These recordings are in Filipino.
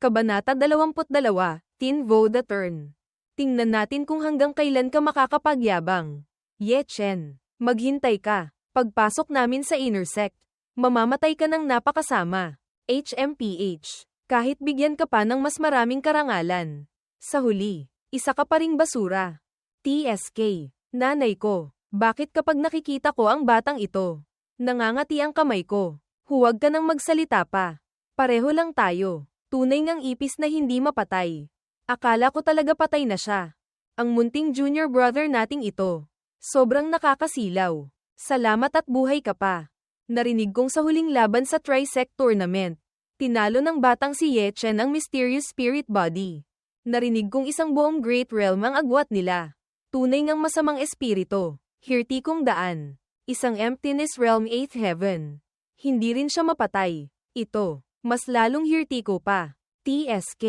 Kabanata 22, Teen Vo the Turn. Tingnan natin kung hanggang kailan ka makakapagyabang. Ye Chen, maghintay ka. Pagpasok namin sa intersect, mamamatay ka ng napakasama. HMPH, kahit bigyan ka pa ng mas maraming karangalan. Sa huli, isa ka pa ring basura. TSK, nanay ko, bakit kapag nakikita ko ang batang ito, nangangati ang kamay ko? Huwag ka nang magsalita pa. Pareho lang tayo. Tunay ngang ipis na hindi mapatay. Akala ko talaga patay na siya. Ang munting junior brother nating ito. Sobrang nakakasilaw. Salamat at buhay ka pa. Narinig kong sa huling laban sa Trisect Tournament, tinalo ng batang si Ye Chen ang Mysterious Spirit Body. Narinig kong isang buong Great Realm ang agwat nila. Tunay ngang masamang espirito. Hirti kong daan. Isang Emptiness Realm 8th Heaven. Hindi rin siya mapatay. Ito. Mas lalong hirtiko pa. TSK.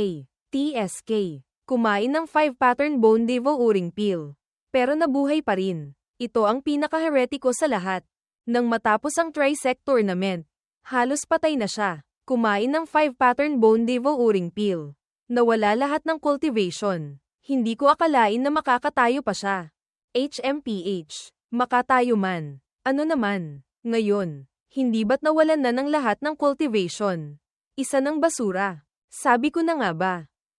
Kumain ng 5 pattern bone devouring pill. Pero nabuhay pa rin. Ito ang pinaka-heretiko sa lahat. Nang matapos ang Trisect Tournament, halos patay na siya. Kumain ng 5 pattern bone devouring pill. Nawala lahat ng cultivation. Hindi ko akalain na makakatayo pa siya. HMPH. Makatayo man. Ano naman? Ngayon, hindi ba't nawalan na ng lahat ng cultivation? Isa ng basura. Sabi ko na nga ba?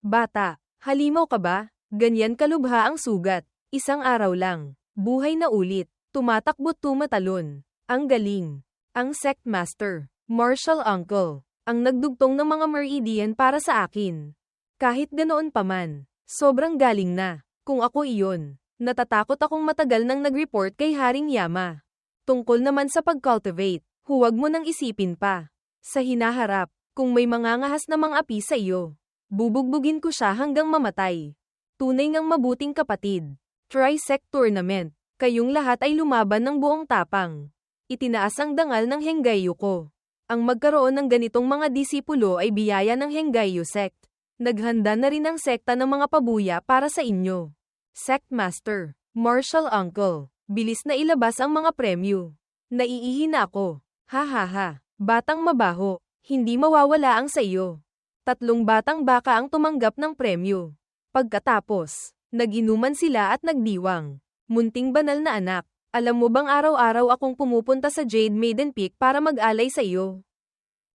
Bata, halimaw ka ba? Ganyan kalubha ang sugat. Isang araw lang. Buhay na ulit. Tumatakbo't tumatalon. Ang galing. Ang sect master. Martial uncle. Ang nagdugtong ng mga meridian para sa akin. Kahit ganoon pa man. Sobrang galing na. Kung ako iyon. Natatakot akong matagal nang nag-report kay Haring Yama. Tungkol naman sa pag-cultivate. Huwag mo nang isipin pa. Sa hinaharap. Kung may mangangahas na mga api sa iyo, bubugbugin ko siya hanggang mamatay. Tunay ngang mabuting kapatid. Trisect Tournament, kayong lahat ay lumaban ng buong tapang. Itinaas ang dangal ng Henggayu ko. Ang magkaroon ng ganitong mga disipulo ay biyaya ng Henggayu sect. Naghanda na rin ang sekta ng mga pabuya para sa inyo. Sect Master, Martial Uncle, bilis na ilabas ang mga premyo. Naiihi na ako. Ha ha ha, batang mabaho. Hindi mawawala ang sa iyo. 3 batang baka ang tumanggap ng premyo. Pagkatapos, nag-inuman sila at nagdiwang. Munting banal na anak, alam mo bang araw-araw akong pumupunta sa Jade Maiden Peak para mag-alay sa iyo?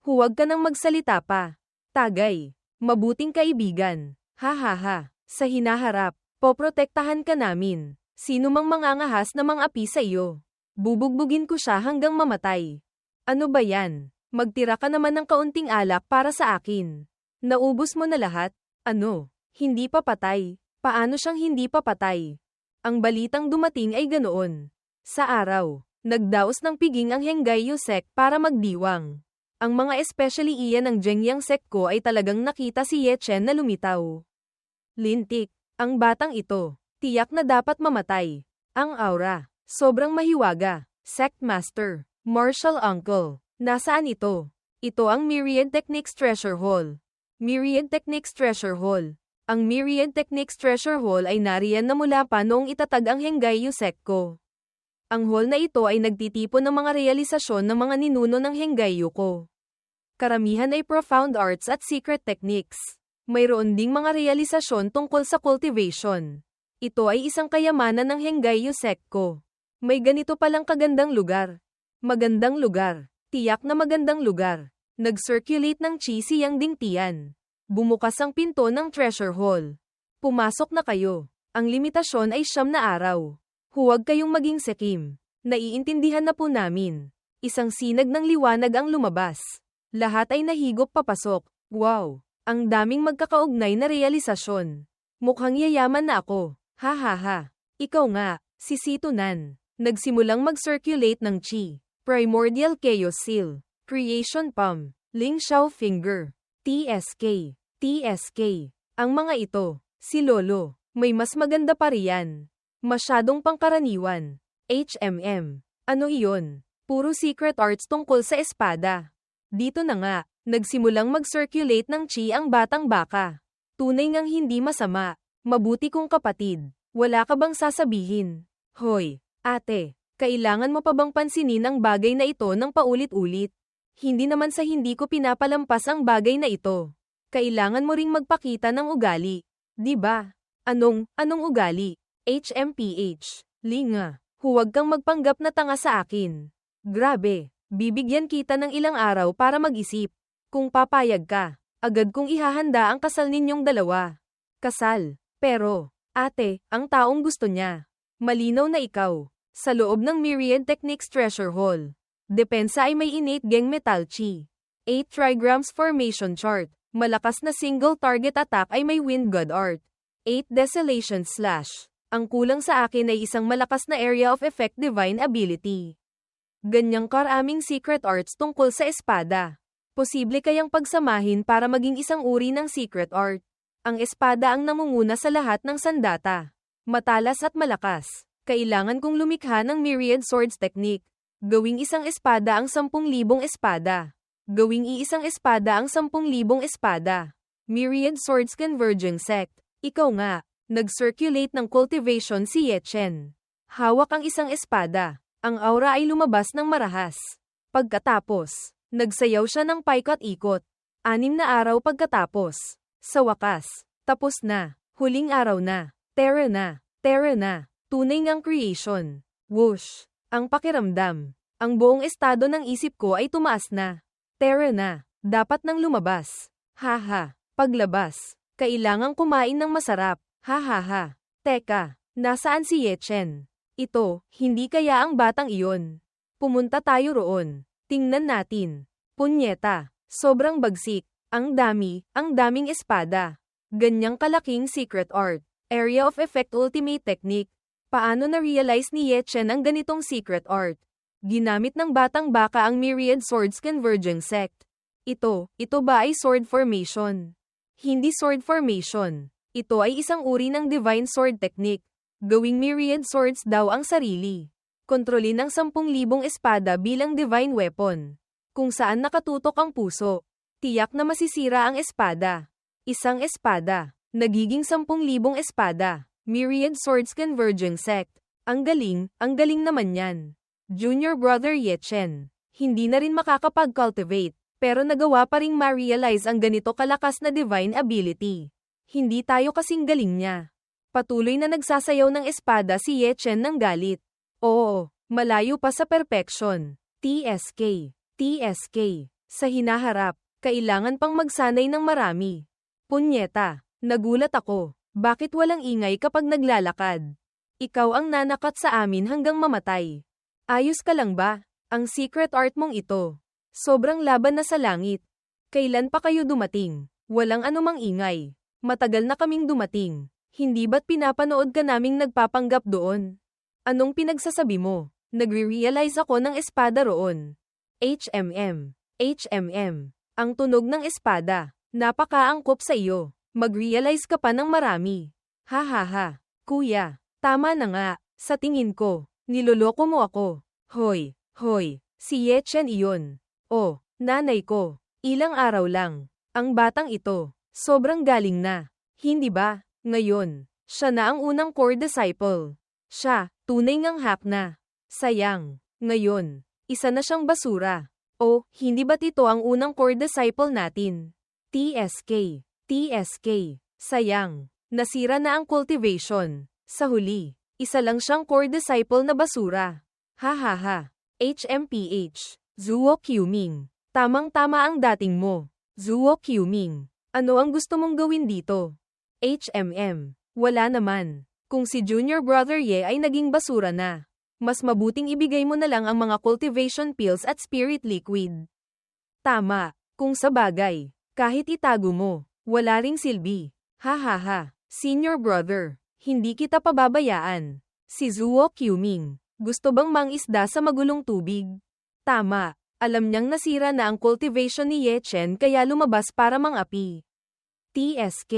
Huwag ka nang magsalita pa. Tagay, mabuting kaibigan. Ha ha ha, sa hinaharap, poprotektahan ka namin. Sino mang mangangahas na mang-api sa iyo, bubugbugin ko siya hanggang mamatay. Ano ba yan? Magtira ka naman ng kaunting alak para sa akin. Naubos mo na lahat? Ano? Hindi pa patay? Paano siyang hindi pa patay? Ang balitang dumating ay ganoon. Sa araw, nagdaos ng piging ang Henggayu sect para magdiwang. Ang mga especially iyan ng Jengyang sect ko ay talagang nakita si Ye Chen na lumitaw. Lintik, ang batang ito, tiyak na dapat mamatay. Ang aura, sobrang mahiwaga. Sect Master, Martial Uncle. Nasaan ito? Ito ang Myriad Techniques Treasure Hall. Myriad Techniques Treasure Hall. Ang Myriad Techniques Treasure Hall ay nariyan na mula pa noong itatag ang Henggayu sect ko. Ang hall na ito ay nagtitipon ng mga realisasyon ng mga ninuno ng Henggayu ko. Karamihan ay profound arts at secret techniques. Mayroon ding mga realisasyon tungkol sa cultivation. Ito ay isang kayamanan ng Henggayu sect ko. May ganito palang kagandang lugar. Magandang lugar. Tiyak na magandang lugar. Nag-circulate ng chi siyang dingtian. Bumukas ang pinto ng treasure hall. Pumasok na kayo. Ang limitasyon ay 9 na araw. Huwag kayong maging sekim. Naiintindihan na po namin. Isang sinag ng liwanag ang lumabas. Lahat ay nahigop papasok. Wow! Ang daming magkakaugnay na realisasyon. Mukhang yayaman na ako. Ha ha ha. Ikaw nga, si Sito Nan. Nagsimulang mag-circulate ng chi. Primordial Chaos Seal, Creation Palm, Ling Xiao Finger, TSK. Ang mga ito, si Lolo, may mas maganda pa riyan. Masyadong pangkaraniwan. HMM. Ano iyon? Puro secret arts tungkol sa espada. Dito na nga, nagsimulang mag-circulate ng chi ang batang baka. Tunay ngang hindi masama. Mabuti kong kapatid. Wala ka bang sasabihin? Hoy, ate. Kailangan mo pa bang pansinin ang bagay na ito ng paulit-ulit? Hindi naman sa hindi ko pinapalampas ang bagay na ito. Kailangan mo ring magpakita ng ugali. Di ba? Anong ugali? HMPH. Linga. Huwag kang magpanggap na tanga sa akin. Grabe. Bibigyan kita ng ilang araw para mag-isip. Kung papayag ka, agad kong ihahanda ang kasal ninyong dalawa. Kasal. Pero, ate, ang taong gusto niya. Malinaw na ikaw. Sa loob ng Myriad Techniques Treasure Hall. Depensa ay may innate gang metal chi. 8 trigrams formation chart. Malakas na single target attack ay may wind god art. 8 desolation slash. Ang kulang sa akin ay isang malakas na area of effect divine ability. Ganyang karaming secret arts tungkol sa espada. Posible kayang pagsamahin para maging isang uri ng secret art. Ang espada ang namumuna sa lahat ng sandata. Matalas at malakas. Kailangan kong lumikha ng Myriad Swords technique. Gawing isang espada ang 10,000 espada. Gawing iisang espada ang 10,000 espada. Myriad Swords Converging Sect. Ikaw nga. Nag-circulate ng cultivation si Ye Chen. Hawak ang isang espada. Ang aura ay lumabas ng marahas. Pagkatapos, nagsayaw siya ng paikot-ikot. 6 na araw pagkatapos. Sa wakas, tapos na. Huling araw na. Terra na. Terra na. Tunay ngang creation. Whoosh. Ang pakiramdam. Ang buong estado ng isip ko ay tumaas na. Terra na. Dapat nang lumabas. Haha. Paglabas. Kailangang kumain ng masarap. Hahaha. Teka. Nasaan si Ye Chen? Ito, hindi kaya ang batang iyon. Pumunta tayo roon. Tingnan natin. Punyeta. Sobrang bagsik. Ang daming espada. Ganyang kalaking secret art. Area of effect ultimate technique. Paano na-realize ni Ye Chen ang ganitong secret art? Ginamit ng batang baka ang Myriad Swords Converging Sect. Ito ba ay sword formation? Hindi sword formation. Ito ay isang uri ng divine sword technique. Gawing myriad swords daw ang sarili. Kontrolin ang 10,000 espada bilang divine weapon. Kung saan nakatutok ang puso. Tiyak na masisira ang espada. Isang espada. Nagiging 10,000 espada. Myriad Swords Converging Sect. Ang galing naman yan. Junior brother Ye Chen. Hindi na rin makakapag-cultivate. Pero nagawa pa ring ma-realize ang ganito kalakas na divine ability. Hindi tayo kasing galing niya. Patuloy na nagsasayaw ng espada si Ye Chen ng galit. Oo, malayo pa sa perfection. TSK. Sa hinaharap, kailangan pang magsanay ng marami. Punyeta, nagulat ako. Bakit walang ingay kapag naglalakad? Ikaw ang nanakat sa amin hanggang mamatay. Ayos ka lang ba? Ang secret art mong ito. Sobrang laban na sa langit. Kailan pa kayo dumating? Walang anumang ingay. Matagal na kaming dumating. Hindi ba't pinapanood ka naming nagpapanggap doon? Anong pinagsasabi mo? Nagre-realize ako ng espada roon. HMM. Ang tunog ng espada. Napakaangkop sa iyo. Mag-realize ka pa ng marami. Hahaha. Kuya, tama na nga. Sa tingin ko, niloloko mo ako. Hoy. Si Ye Chen iyon. Oh, nanay ko. Ilang araw lang. Ang batang ito. Sobrang galing na. Hindi ba? Ngayon, siya na ang unang core disciple. Siya, tunay ngang hack na. Sayang. Ngayon, isa na siyang basura. O, hindi ba't ito ang unang core disciple natin? TSK. Sayang. Nasira na ang cultivation. Sa huli, isa lang siyang core disciple na basura. Hahaha. HMPH. Zuo Qming. Tamang-tama ang dating mo. Zuo Qming. Ano ang gusto mong gawin dito? HMM. Wala naman. Kung si Junior Brother Ye ay naging basura na, mas mabuting ibigay mo na lang ang mga cultivation pills at spirit liquid. Tama. Kung sa bagay, kahit itago mo, wala ring silbi. Hahaha. Senior brother, hindi kita pababayaan. Si Zuo Qming. Gusto bang mangisda sa magulong tubig? Tama. Alam niyang nasira na ang cultivation ni Ye Chen kaya lumabas para mangapi. TSK.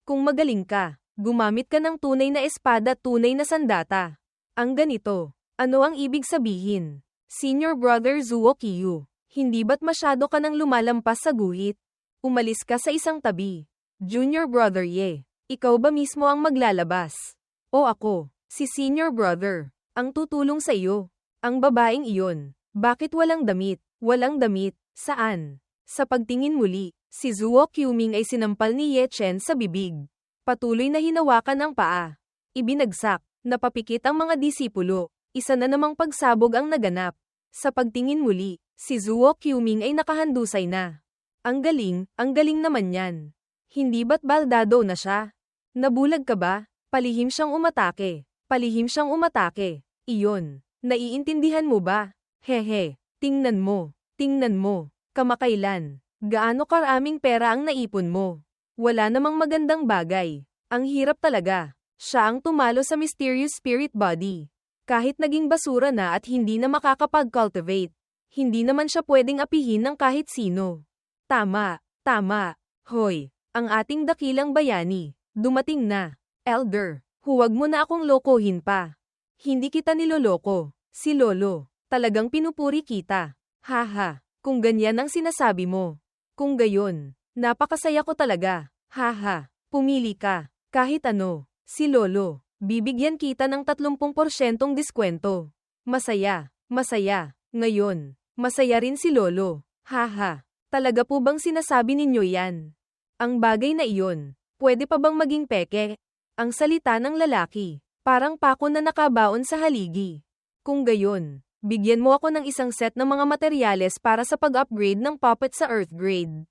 Kung magaling ka, gumamit ka ng tunay na espada, tunay na sandata. Ang ganito, ano ang ibig sabihin? Senior brother Zuo Qiu, hindi ba't masyado ka nang lumalampas sa guhit? Umalis ka sa isang tabi. Junior brother Ye, ikaw ba mismo ang maglalabas? O ako, si senior brother, ang tutulong sa iyo. Ang babaeng iyon, bakit walang damit? Walang damit, saan? Sa pagtingin muli, Si Zuo Quming ay sinampal ni Ye Chen sa bibig. Patuloy na hinawakan ang paa. Ibinagsak, napapikit ang mga disipulo. Isa na namang pagsabog ang naganap. Sa pagtingin muli, si Zuo Quming ay nakahandusay na. Ang galing naman yan. Hindi ba't baldado na siya? Nabulag ka ba? Palihim siyang umatake. Palihim siyang umatake. Iyon. Naiintindihan mo ba? Hehe. Tingnan mo. Tingnan mo. Kamakailan. Gaano karaming pera ang naipon mo? Wala namang magandang bagay. Ang hirap talaga. Siya ang tumalo sa mysterious spirit body. Kahit naging basura na at hindi na makakapag-cultivate. Hindi naman siya pwedeng apihin ng kahit sino. Tama. Tama. Hoy. Ang ating dakilang bayani. Dumating na. Elder. Huwag mo na akong lokohin pa. Hindi kita niloloko. Si Lolo. Talagang pinupuri kita. Haha. Kung ganyan ang sinasabi mo. Kung gayon. Napakasaya ko talaga. Haha. Pumili ka. Kahit ano. Si Lolo. Bibigyan kita ng 30% diskwento. Masaya. Masaya. Ngayon. Masaya rin si Lolo. Haha. Talaga po bang sinasabi ninyo yan? Ang bagay na iyon. Pwede pa bang maging peke? Ang salita ng lalaki. Parang pako na nakabaon sa haligi. Kung gayon, bigyan mo ako ng isang set ng mga materyales para sa pag-upgrade ng puppet sa Earth grade.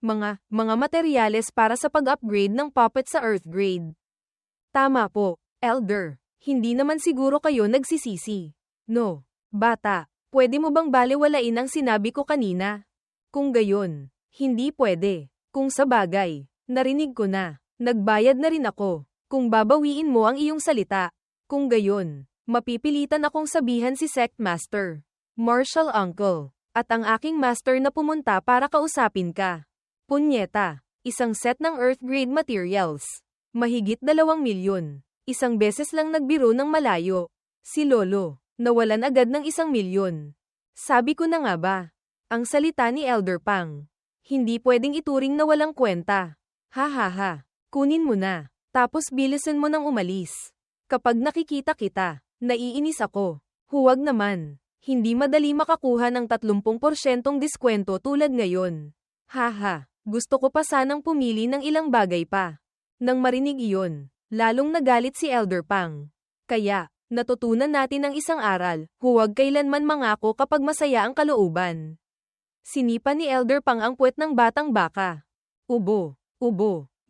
Mga materyales para sa pag-upgrade ng puppet sa Earth grade. Tama po, Elder. Hindi naman siguro kayo nagsisisi. No, bata, pwede mo bang balewalain ang sinabi ko kanina? Kung gayon, hindi pwede. Kung sa bagay, narinig ko na. Nagbayad na rin ako. Kung babawiin mo ang iyong salita. Kung gayon, mapipilitan akong sabihan si Sect Master, Martial Uncle, at ang aking master na pumunta para kausapin ka. Punyeta, isang set ng Earth grade materials. Mahigit 2 milyon. Isang beses lang nagbiro ng malayo. Si Lolo, nawalan agad ng 1 milyon. Sabi ko na nga ba? Ang salita ni Elder Pang. Hindi pwedeng ituring na walang kwenta. Ha. Kunin mo na. Tapos bilisan mo nang umalis. Kapag nakikita kita, naiinis ako. Huwag naman. Hindi madali makakuha ng 30% diskwento tulad ngayon. Haha. Gusto ko pa sanang pumili ng ilang bagay pa. Nang marinig iyon, lalong nagalit si Elder Pang. Kaya, natutunan natin ang isang aral, huwag kailanman mangako kapag masaya ang kalooban. Sinipa ni Elder Pang ang puwet ng batang baka. Ubo.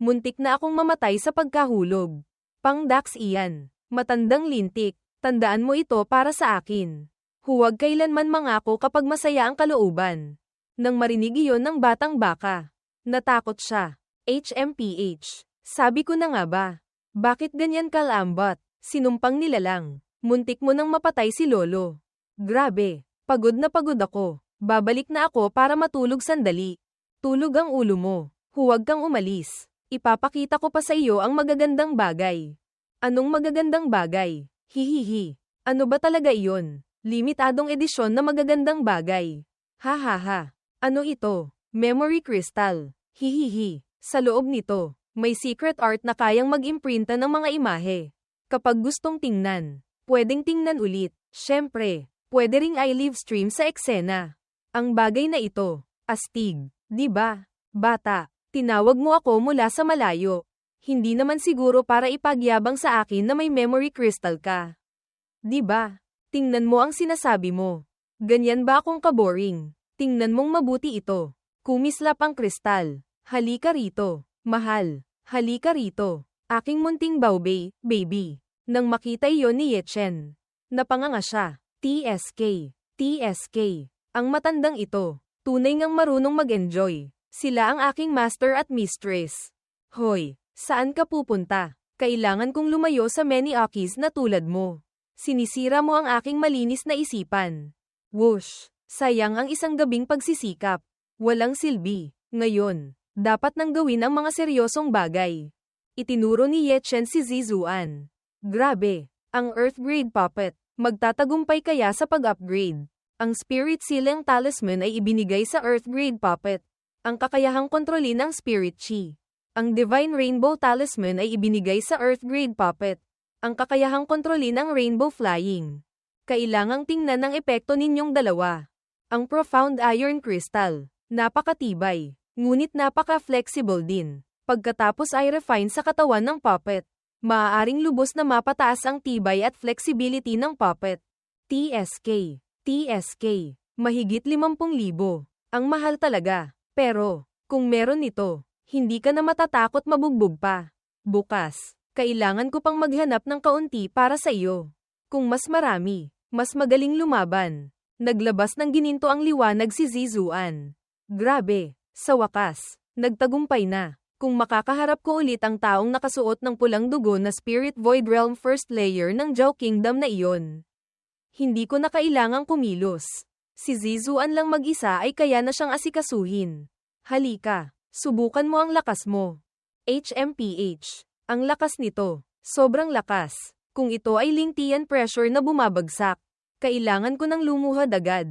Muntik na akong mamatay sa pagkahulog. Pang-Dax iyan. Matandang lintik. Tandaan mo ito para sa akin. Huwag kailanman mangako kapag masaya ang kalooban. Nang marinig iyon ng batang baka, natakot siya. HMPH. Sabi ko na nga ba? Bakit ganyan kalambot? Sinumpang nilalang. Muntik mo nang mapatay si Lolo. Grabe. Pagod na pagod ako. Babalik na ako para matulog sandali. Tulog ang ulo mo. Huwag kang umalis. Ipapakita ko pa sa iyo ang magagandang bagay. Anong magagandang bagay? Hihihi. Ano ba talaga iyon? Limitadong edisyon na magagandang bagay. Ha. Ano ito? Memory crystal. Hihihi. Sa loob nito, may secret art na kayang mag-imprinta ng mga imahe. Kapag gustong tingnan, pwedeng tingnan ulit. Syempre, pwede ring i-live stream sa eksena. Ang bagay na ito, astig, di ba? Bata. Tinawag mo ako mula sa malayo. Hindi naman siguro para ipagyabang sa akin na may memory crystal ka. Di ba? Tingnan mo ang sinasabi mo. Ganyan ba akong kaboring? Tingnan mong mabuti ito. Kumislap ang kristal. Halika rito. Mahal. Halika rito. Aking munting baubay, baby. Nang makita iyon ni Ye Chen, napanganga siya. TSK. Ang matandang ito. Tunay ngang marunong mag-enjoy. Sila ang aking master at mistress. Hoy, saan ka pupunta? Kailangan kong lumayo sa many akis na tulad mo. Sinisira mo ang aking malinis na isipan. Whoosh! Sayang ang isang gabing pagsisikap. Walang silbi. Ngayon, dapat nang gawin ang mga seryosong bagay. Itinuro ni Ye Chen si Zizuan. Grabe! Ang Earth Grade Puppet. Magtatagumpay kaya sa pag-upgrade? Ang Spirit Sealing Talisman ay ibinigay sa Earth Grade Puppet. Ang kakayahang kontrolin ng Spirit Chi. Ang Divine Rainbow Talisman ay ibinigay sa Earth Grade Puppet. Ang kakayahang kontrolin ng Rainbow Flying. Kailangang tingnan ang epekto ninyong dalawa. Ang Profound Iron Crystal. Napakatibay. Ngunit napaka-flexible din. Pagkatapos ay refine sa katawan ng puppet. Maaaring lubos na mapataas ang tibay at flexibility ng puppet. TSK. TSK. Mahigit 50,000. Ang mahal talaga. Pero, kung meron nito, hindi ka na matatakot mabugbog pa. Bukas, kailangan ko pang maghanap ng kaunti para sa iyo. Kung mas marami, mas magaling lumaban. Naglabas ng gininto ang liwanag si Zizuan. Grabe, sa wakas, nagtagumpay na. Kung makakaharap ko ulit ang taong nakasuot ng pulang dugo na Spirit Void Realm First Layer ng Zhao Kingdom na iyon. Hindi ko na kailangang kumilos. Si Zizuan lang mag-isa ay kaya na siyang asikasuhin. Halika, subukan mo ang lakas mo. HMPH. Ang lakas nito. Sobrang lakas. Kung ito ay Lingtian pressure na bumabagsak, kailangan ko ng lumuhad agad.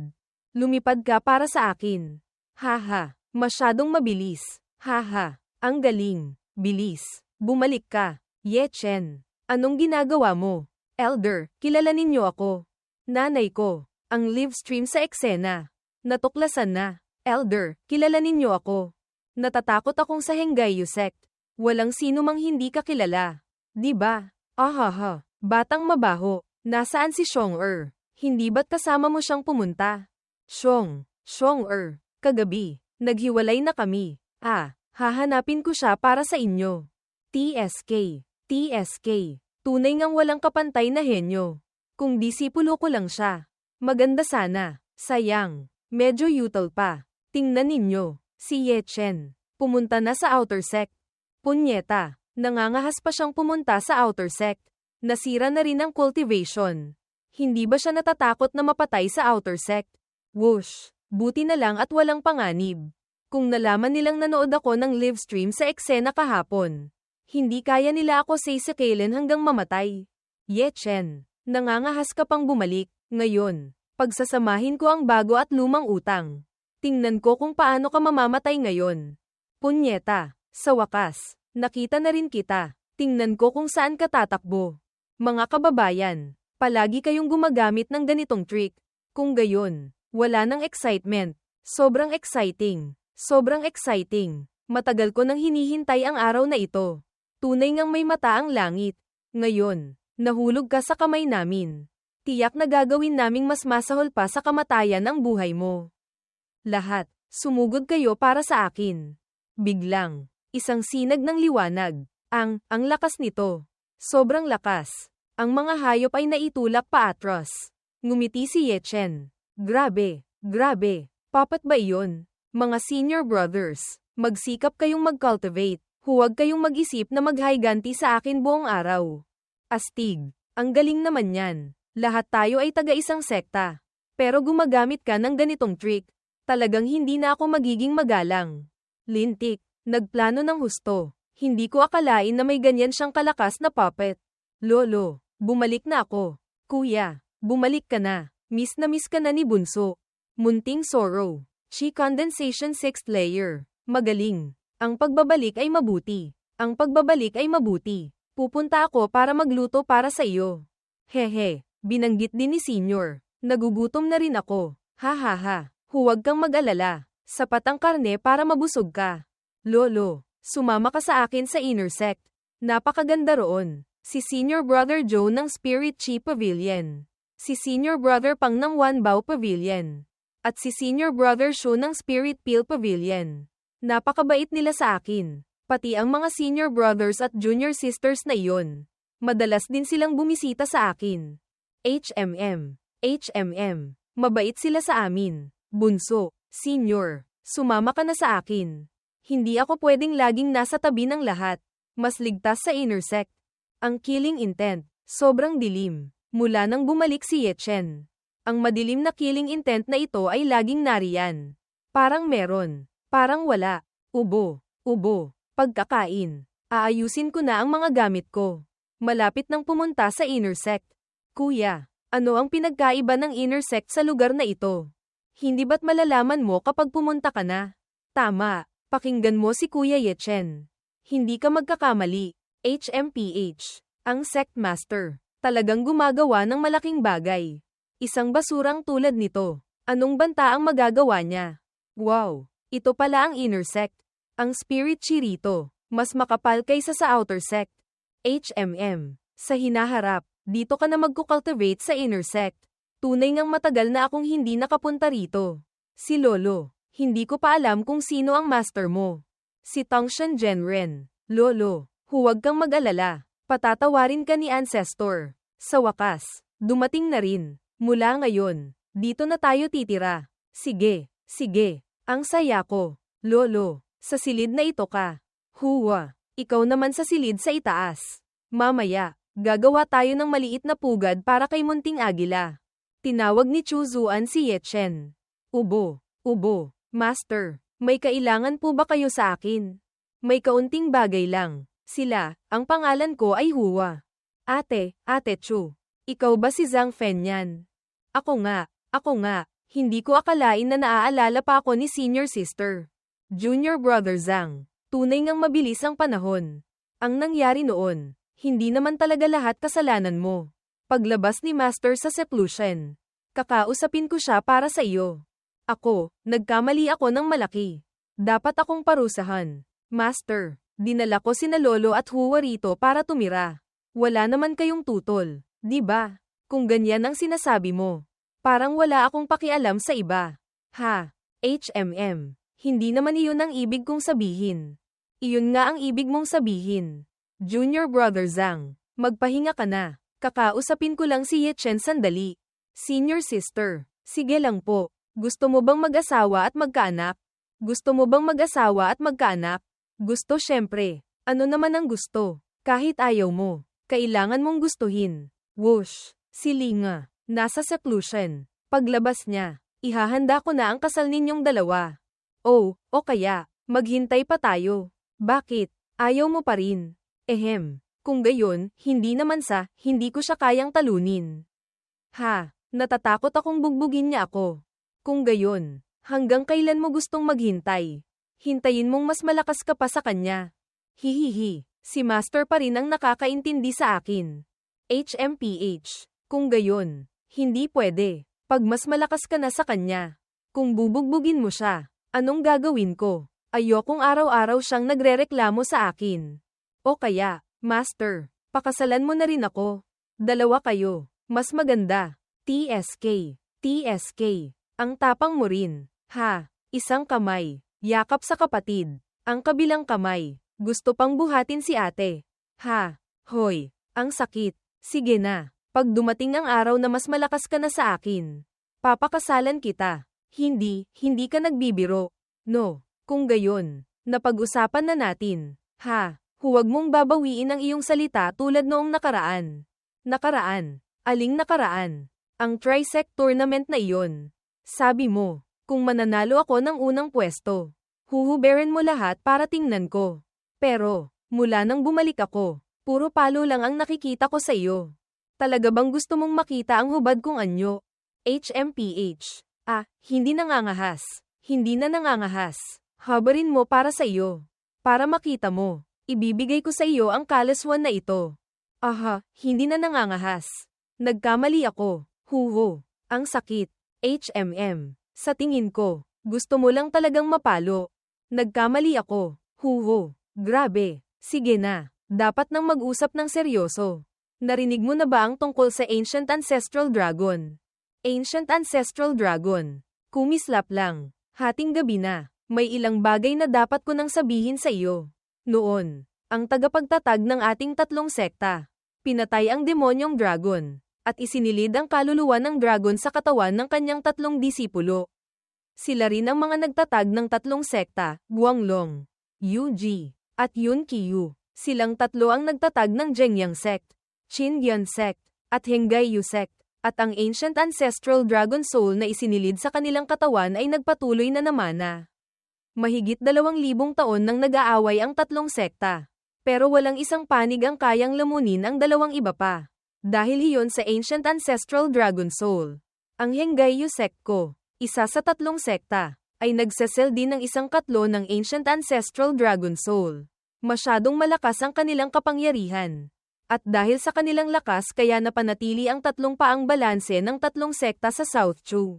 Lumipad ka para sa akin. Haha, masyadong mabilis. Haha, ang galing. Bilis. Bumalik ka. Ye Chen. Anong ginagawa mo? Elder, kilala ninyo ako. Nanay ko. Ang live stream sa eksena. Natuklasan na. Elder, kilala ninyo ako. Natatakot akong sa Henggayu sect. Walang sino mang hindi ka kilala. Diba? Ahaha. Batang mabaho. Nasaan si Xiong-er? Hindi ba't kasama mo siyang pumunta? Xiong-er. Kagabi. Naghiwalay na kami. Hahanapin ko siya para sa inyo. TSK. TSK. Tunay ngang walang kapantay na henyo. Kung disipulo ko lang siya. Maganda sana. Sayang. Medyo yutal pa. Tingnan ninyo. Si Ye Chen. Pumunta na sa outer sect. Punyeta. Nangangahas pa siyang pumunta sa outer sect. Nasira na rin ang cultivation. Hindi ba siya natatakot na mapatay sa outer sect? Whoosh. Buti na lang at walang panganib. Kung nalaman nilang nanood ako ng live stream sa eksena kahapon, hindi kaya nila ako sisakilin hanggang mamatay. Ye Chen. Nangangahas ka pang bumalik. Ngayon, pagsasamahin ko ang bago at lumang utang. Tingnan ko kung paano ka mamamatay ngayon. Punyeta, sa wakas, nakita na rin kita. Tingnan ko kung saan ka tatakbo. Mga kababayan, palagi kayong gumagamit ng ganitong trick. Kung gayon, wala nang excitement. Sobrang exciting. Sobrang exciting. Matagal ko nang hinihintay ang araw na ito. Tunay ngang may mata ang langit. Ngayon, nahulog ka sa kamay namin. Tiyak na gagawin naming mas masahol pa sa kamatayan ang buhay mo. Lahat, sumugod kayo para sa akin. Biglang, isang sinag ng liwanag. Ang lakas nito. Sobrang lakas. Ang mga hayop ay naitulak pa atras. Ngumiti si Ye Chen. Grabe, grabe. Papat ba iyon? Mga senior brothers, magsikap kayong mag-cultivate. Huwag kayong mag-isip na maghayganti sa akin buong araw. Astig. Ang galing naman yan. Lahat tayo ay taga-isang sekta. Pero gumagamit ka ng ganitong trick. Talagang hindi na ako magiging magalang. Lintik. Nagplano ng husto. Hindi ko akalain na may ganyan siyang kalakas na puppet. Lolo, bumalik na ako. Kuya, bumalik ka na. Miss ka na ni Bunso. Munting Sorrow. Chi Condensation 6th Layer. Magaling. Ang pagbabalik ay mabuti. Ang pagbabalik ay mabuti. Pupunta ako para magluto para sa iyo. Hehe. Binanggit din ni Senior. Nagugutom na rin ako. Ha. Huwag kang mag-alala. Sapat ang karne para mabusog ka. Lolo, sumama ka sa akin sa inner sect. Napakaganda roon. Si Senior Brother Joe ng Spirit Chi Pavilion. Si Senior Brother Pang ng Wanbao Pavilion. At si Senior Brother Shu ng Spirit Peel Pavilion. Napakabait nila sa akin. Pati ang mga Senior Brothers at Junior Sisters na iyon. Madalas din silang bumisita sa akin. HMM. Mabait sila sa amin. Bunso, Senior, sumama ka na sa akin. Hindi ako pwedeng laging nasa tabi ng lahat. Mas ligtas sa inner sect. Ang killing intent, sobrang dilim. Mula nang bumalik si Ye Chen. Ang madilim na killing intent na ito ay laging nariyan. Parang meron. Parang wala. Ubo. Pagkakain. Aayusin ko na ang mga gamit ko. Malapit nang pumunta sa inner sect. Kuya, ano ang pinagkaiba ng inner sect sa lugar na ito? Hindi ba't malalaman mo kapag pumunta ka na? Tama, pakinggan mo si Kuya Ye Chen. Hindi ka magkakamali. HMPH. Ang sect master. Talagang gumagawa ng malaking bagay. Isang basurang tulad nito. Anong banta ang magagawa niya? Wow! Ito pala ang inner sect. Ang spirit chi rito, mas makapal kaysa sa outer sect. HMM. Sa hinaharap, dito ka na magkukultivate sa inner sect. Tunay ngang matagal na akong hindi nakapunta rito. Si Lolo, hindi ko pa alam kung sino ang master mo. Si Tangshan Genren. Lolo, huwag kang mag-alala. Patatawarin ka ni Ancestor. Sa wakas, dumating na rin. Mula ngayon, dito na tayo titira. Sige, sige. Ang saya ko. Lolo, sa silid na ito ka. Huwa, ikaw naman sa silid sa itaas. Mamaya, gagawa tayo ng maliit na pugad para kay Munting Agila. Tinawag ni Chu Zuan si Ye Chen. Ubo, Master, may kailangan po ba kayo sa akin? May kaunting bagay lang. Sila, ang pangalan ko ay Huwa. Ate Chu. Ikaw ba si Zhang Fenyan? Ako nga. Hindi ko akalain na naaalala pa ako ni Senior Sister. Junior Brother Zhang. Tunay ngang mabilis ang panahon. Ang nangyari noon, hindi naman talaga lahat kasalanan mo. Paglabas ni Master sa seclusion, kakausapin ko siya para sa iyo. Ako, nagkamali ako ng malaki. Dapat akong parusahan. Master, dinala ko sina Lolo at Huwa rito para tumira. Wala naman kayong tutol, di ba? Kung ganyan ang sinasabi mo, parang wala akong pakialam sa iba. Ha, HMM, hindi naman iyon ang ibig kong sabihin. Iyon nga ang ibig mong sabihin. Junior Brother Zhang, magpahinga ka na. Kakausapin ko lang si Ye Chen sandali. Senior Sister, sige lang po. Gusto mo bang mag-asawa at magkaanak? Gusto syempre. Ano naman ang gusto? Kahit ayaw mo, kailangan mong gustuhin. Whoosh, si Linga, nasa seclusion. Paglabas niya, ihahanda ko na ang kasal ninyong dalawa. O kaya, maghintay pa tayo. Bakit? Ayaw mo pa rin? Kung gayon, hindi ko siya kayang talunin. Ha, natatakot akong bugbugin niya ako. Kung gayon, hanggang kailan mo gustong maghintay? Hintayin mong mas malakas ka pa sa kanya. Hihihi, si Master pa rin ang nakakaintindi sa akin. HMPH, kung gayon, hindi pwede. Pag mas malakas ka na sa kanya, kung bubugbugin mo siya, anong gagawin ko? Ayokong araw-araw siyang nagrereklamo sa akin. O kaya, Master, pakasalan mo na rin ako. Dalawa kayo, mas maganda. TSK, ang tapang mo rin. Ha, isang kamay, yakap sa kapatid. Ang kabilang kamay, gusto pang buhatin si ate. Ha, hoy, ang sakit. Sige na, pag dumating ang araw na mas malakas ka na sa akin, papakasalan kita. Hindi ka nagbibiro. No. Kung gayon, napag-usapan na natin. Ha, huwag mong babawiin ang iyong salita tulad noong nakaraan. Nakaraan? Aling nakaraan? Ang Trisect tournament na iyon. Sabi mo, kung mananalo ako ng unang pwesto, huhuberin mo lahat para tingnan ko. Pero, mula nang bumalik ako, puro palo lang ang nakikita ko sa iyo. Talaga bang gusto mong makita ang hubad kong anyo? HMPH. Hindi na nangangahas. Habarin mo para sa iyo. Para makita mo, ibibigay ko sa iyo ang kalaswan na ito. Hindi na nangangahas. Nagkamali ako. Huho, ang sakit. HMM, sa tingin ko, gusto mo lang talagang mapalo. Nagkamali ako. Huho, grabe. Sige na, dapat nang mag-usap ng seryoso. Narinig mo na ba ang tungkol sa Ancient Ancestral Dragon? Ancient Ancestral Dragon. Kumislap lang. Hating gabi na. May ilang bagay na dapat ko nang sabihin sa iyo. Noon, ang tagapagtatag ng ating tatlong sekta, pinatay ang demonyong dragon, at isinilid ang kaluluwa ng dragon sa katawan ng kanyang tatlong disipulo. Sila rin ang mga nagtatag ng tatlong sekta, Guanglong, Yuji, at Yunqiyu. Silang tatlo ang nagtatag ng Zhengyang Sect, Qingyan Sect, at Hengaiyu Sect, at ang Ancient Ancestral Dragon Soul na isinilid sa kanilang katawan ay nagpatuloy na namana. Mahigit 2,000 taon nang nag-aaway ang tatlong sekta. Pero walang isang panig ang kayang lamunin ang dalawang iba pa. Dahil iyon sa Ancient Ancestral Dragon Soul. Ang Hengaiyu Sect ko, isa sa tatlong sekta, ay nagsesel din ng isang katlo ng Ancient Ancestral Dragon Soul. Masyadong malakas ang kanilang kapangyarihan. At dahil sa kanilang lakas kaya napanatili ang tatlong paang balanse ng tatlong sekta sa South Chu.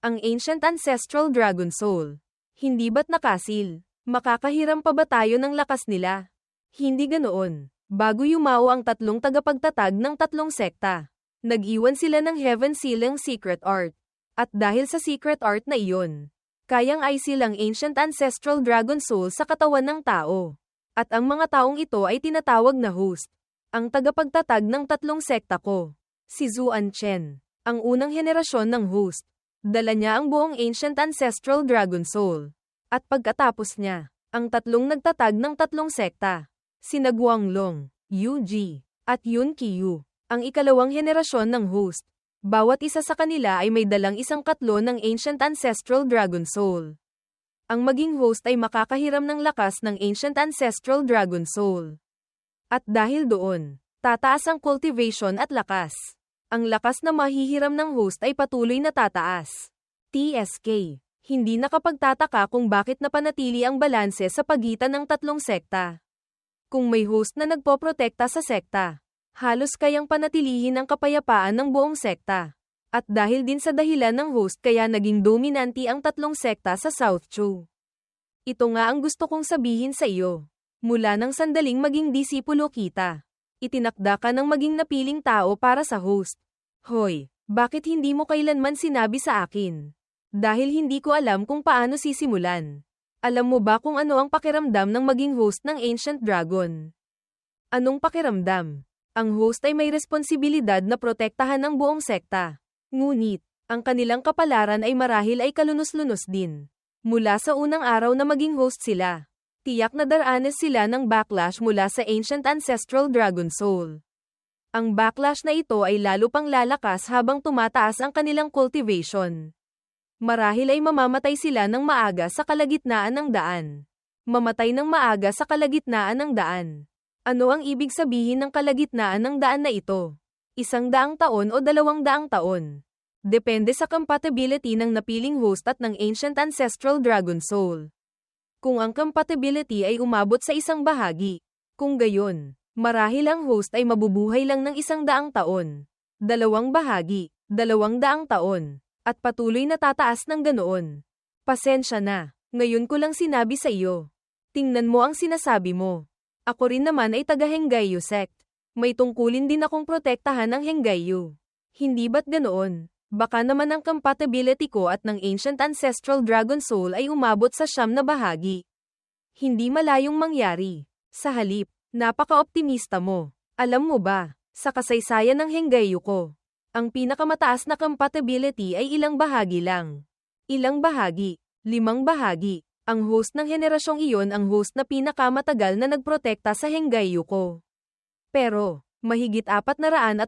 Ang Ancient Ancestral Dragon Soul. Hindi ba't nakasil? Makakahiram pa ba tayo ng lakas nila? Hindi ganoon. Bago yumao ang tatlong tagapagtatag ng tatlong sekta, nag-iwan sila ng Heaven Seal ng Secret Art. At dahil sa Secret Art na iyon, kayang i-seal ang Ancient Ancestral Dragon Soul sa katawan ng tao. At ang mga taong ito ay tinatawag na host. Ang tagapagtatag ng tatlong sekta ko, si Zuan Chen, ang unang henerasyon ng host. Dala niya ang buong Ancient Ancestral Dragon Soul. At pagkatapos niya, ang tatlong nagtatag ng tatlong sekta, sina Guanglong, Yu Ji, at Yun Qiyu, ang ikalawang henerasyon ng host. Bawat isa sa kanila ay may dalang isang katlo ng Ancient Ancestral Dragon Soul. Ang maging host ay makakahiram ng lakas ng Ancient Ancestral Dragon Soul. At dahil doon, tataas ang cultivation at lakas. Ang lakas na mahihiram ng host ay patuloy na tataas. TSK, hindi nakapagtataka kung bakit napanatili ang balanse sa pagitan ng tatlong sekta. Kung may host na nagpoprotekta sa sekta, halos kayang panatilihin ang kapayapaan ng buong sekta. At dahil din sa dahilan ng host kaya naging dominanti ang tatlong sekta sa South Chu. Ito nga ang gusto kong sabihin sa iyo. Mula nang sandaling maging disipulo kita, itinakda ka ng maging napiling tao para sa host. Hoy, bakit hindi mo kailanman sinabi sa akin? Dahil hindi ko alam kung paano sisimulan. Alam mo ba kung ano ang pakiramdam ng maging host ng Ancient Dragon? Anong pakiramdam? Ang host ay may responsibilidad na protektahan ang buong sekta. Ngunit, ang kanilang kapalaran ay marahil ay kalunos-lunos din. Mula sa unang araw na maging host sila, tiyak na daranas sila ng backlash mula sa Ancient Ancestral Dragon Soul. Ang backlash na ito ay lalo pang lalakas habang tumataas ang kanilang cultivation. Marahil ay mamamatay sila ng maaga sa kalagitnaan ng daan. Mamatay ng maaga sa kalagitnaan ng daan. Ano ang ibig sabihin ng kalagitnaan ng daan na ito? 100 taon o 200 taon. Depende sa compatibility ng napiling host at ng Ancient Ancestral Dragon Soul. Kung ang compatibility ay umabot sa isang bahagi, kung gayon, marahil ang host ay mabubuhay lang ng 100 taon. 2 bahagi, 200 taon, at patuloy na tataas ng ganoon. Pasensya na, ngayon ko lang sinabi sa iyo. Tingnan mo ang sinasabi mo. Ako rin naman ay taga-Henggayu sect. May tungkulin din akong protektahan ng Henggayu. Hindi ba't ganoon? Baka naman ang compatibility ko at ng Ancient Ancestral Dragon Soul ay umabot sa 9 na bahagi. Hindi malayong mangyari. Sa halip, napaka-optimista mo. Alam mo ba, sa kasaysayan ng Henggayu ko, ang pinakamataas na compatibility ay ilang bahagi lang. Ilang bahagi? 5 bahagi. Ang host ng henerasyong iyon ang host na pinakamatagal na nagprotekta sa Henggayu ko. Pero, mahigit 480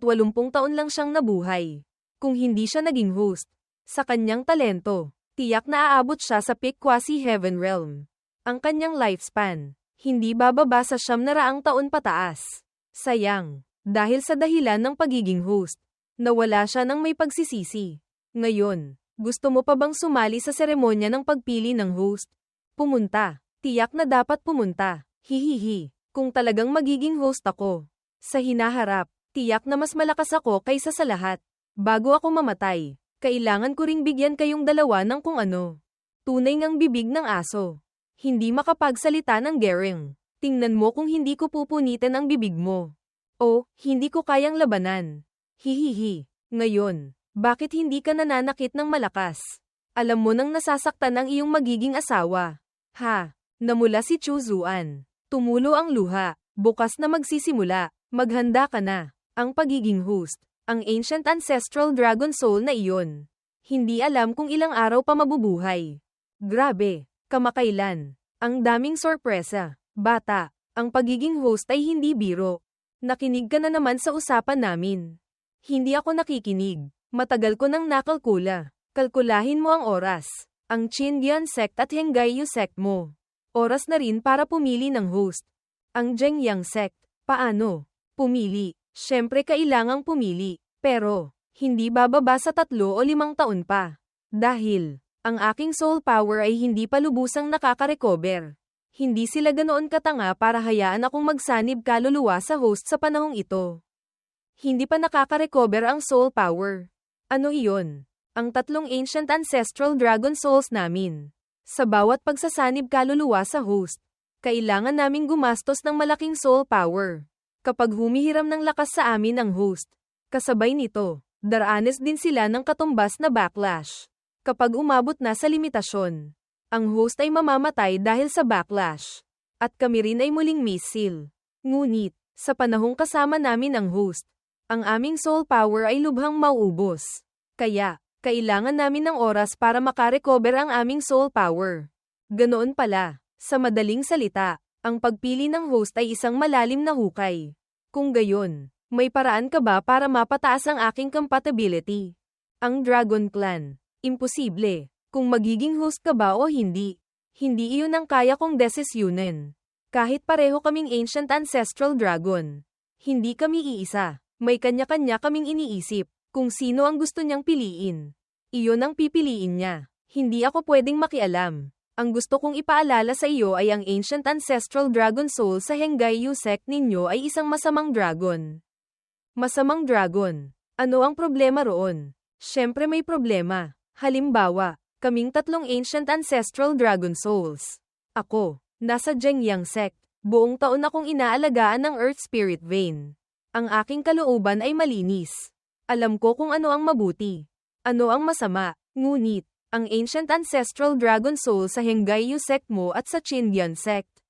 taon lang siyang nabuhay. Kung hindi siya naging host, sa kanyang talento, tiyak na aabot siya sa peak quasi-heaven realm. Ang kanyang lifespan, hindi bababa sa 900 taon pataas. Sayang, dahil sa dahilan ng pagiging host, nawala siya ng may pagsisisi. Ngayon, gusto mo pa bang sumali sa seremonya ng pagpili ng host? Pumunta. Tiyak na dapat pumunta. Hihihi. Kung talagang magiging host ako, sa hinaharap, tiyak na mas malakas ako kaysa sa lahat. Bago ako mamatay, kailangan ko ring bigyan kayong dalawa ng kung ano. Tunay ngang bibig ng aso. Hindi makapagsalita ng gering. Tingnan mo kung hindi ko pupunitin ang bibig mo. O, hindi ko kayang labanan. Hihihi. Ngayon, bakit hindi ka nananakit ng malakas? Alam mo nang nasasaktan ang iyong magiging asawa. Ha? Namula si Chu Zuan. Tumulo ang luha. Bukas na magsisimula. Maghanda ka na. Ang pagiging host. Ang Ancient Ancestral Dragon Soul na iyon. Hindi alam kung ilang araw pa mabubuhay. Grabe. Kamakailan. Ang daming sorpresa. Bata. Ang pagiging host ay hindi biro. Nakinig ka na naman sa usapan namin. Hindi ako nakikinig. Matagal ko nang nakalkula. Kalkulahin mo ang oras. Ang Qindian sect at Henggayu sect mo. Oras na rin para pumili ng host. Ang Zhengyang sect. Paano? Pumili. Siyempre kailangang pumili. Pero, hindi bababa sa 3 o 5 taon pa. Dahil, ang aking soul power ay hindi pa lubusang nakaka-recover. Hindi sila ganoon katanga para hayaan akong magsanib kaluluwa sa host sa panahong ito. Hindi pa nakaka-recover ang soul power. Ano iyon? Ang 3 ancient ancestral dragon souls namin. Sa bawat pagsasanib kaluluwa sa host, kailangan naming gumastos ng malaking soul power. Kapag humihiram ng lakas sa amin ang host, kasabay nito, daranas din sila ng katumbas na backlash. Kapag umabot na sa limitasyon, ang host ay mamamatay dahil sa backlash. At kami rin ay muling missile. Ngunit, sa panahong kasama namin ang host, ang aming soul power ay lubhang mauubos. Kaya, kailangan namin ng oras para makarecover ang aming soul power. Ganoon pala, sa madaling salita, ang pagpili ng host ay isang malalim na hukay. Kung gayon, may paraan ka ba para mapataas ang aking compatibility? Ang Dragon Clan. Imposible. Kung magiging host ka ba o hindi, hindi iyon ang kaya kong desisyunin. Kahit pareho kaming ancient ancestral dragon, hindi kami iisa. May kanya-kanya kaming iniisip kung sino ang gusto niyang piliin. Iyon ang pipiliin niya. Hindi ako pwedeng makialam. Ang gusto kong ipaalala sa iyo ay ang ancient ancestral dragon soul sa Henggayu sect ninyo ay isang masamang dragon. Masamang dragon. Ano ang problema roon? Siyempre may problema. Halimbawa, kaming tatlong ancient ancestral dragon souls. Ako, nasa Jengyang sect. Buong taon akong inaalagaan ng Earth Spirit Vein. Ang aking kalooban ay malinis. Alam ko kung ano ang mabuti. Ano ang masama, ngunit, ang ancient ancestral dragon soul sa Henggayu sect mo at sa Chindian sect.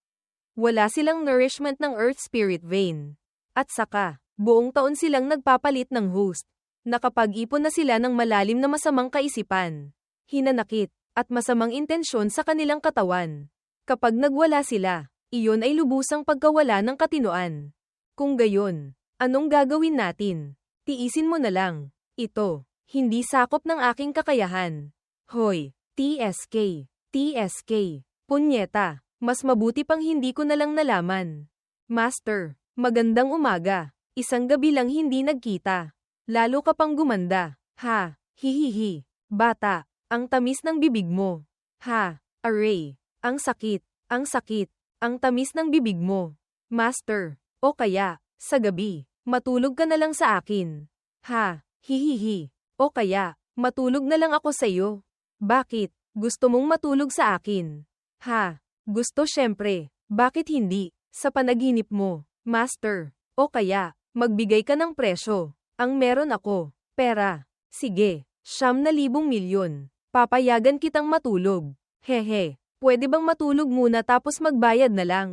Wala silang nourishment ng Earth Spirit Vein. At saka, buong taon silang nagpapalit ng host. Nakapag-ipon na sila ng malalim na masamang kaisipan, hinanakit, at masamang intensyon sa kanilang katawan. Kapag nagwala sila, iyon ay lubusang pagkawala ng katinoan. Kung gayon, anong gagawin natin? Tiisin mo na lang. Ito, hindi sakop ng aking kakayahan. Hoy, TSK, TSK, punyeta, mas mabuti pang hindi ko na lang nalaman. Master, magandang umaga. Isang gabi lang hindi nagkita. Lalo ka pang gumanda. Ha, hihihi. Bata, ang tamis ng bibig mo. Ha, Array, ang sakit, ang sakit, ang tamis ng bibig mo. Master, o kaya, sa gabi, matulog ka na lang sa akin. Ha, hihihi. O kaya, matulog na lang ako sa iyo. Bakit, gusto mong matulog sa akin? Ha, gusto syempre. Bakit hindi? Sa panaginip mo, Master. O kaya, magbigay ka ng presyo. Ang meron ako, pera. Sige, 9,000 milyon. Papayagan kitang matulog. Hehe, pwede bang matulog muna tapos magbayad na lang?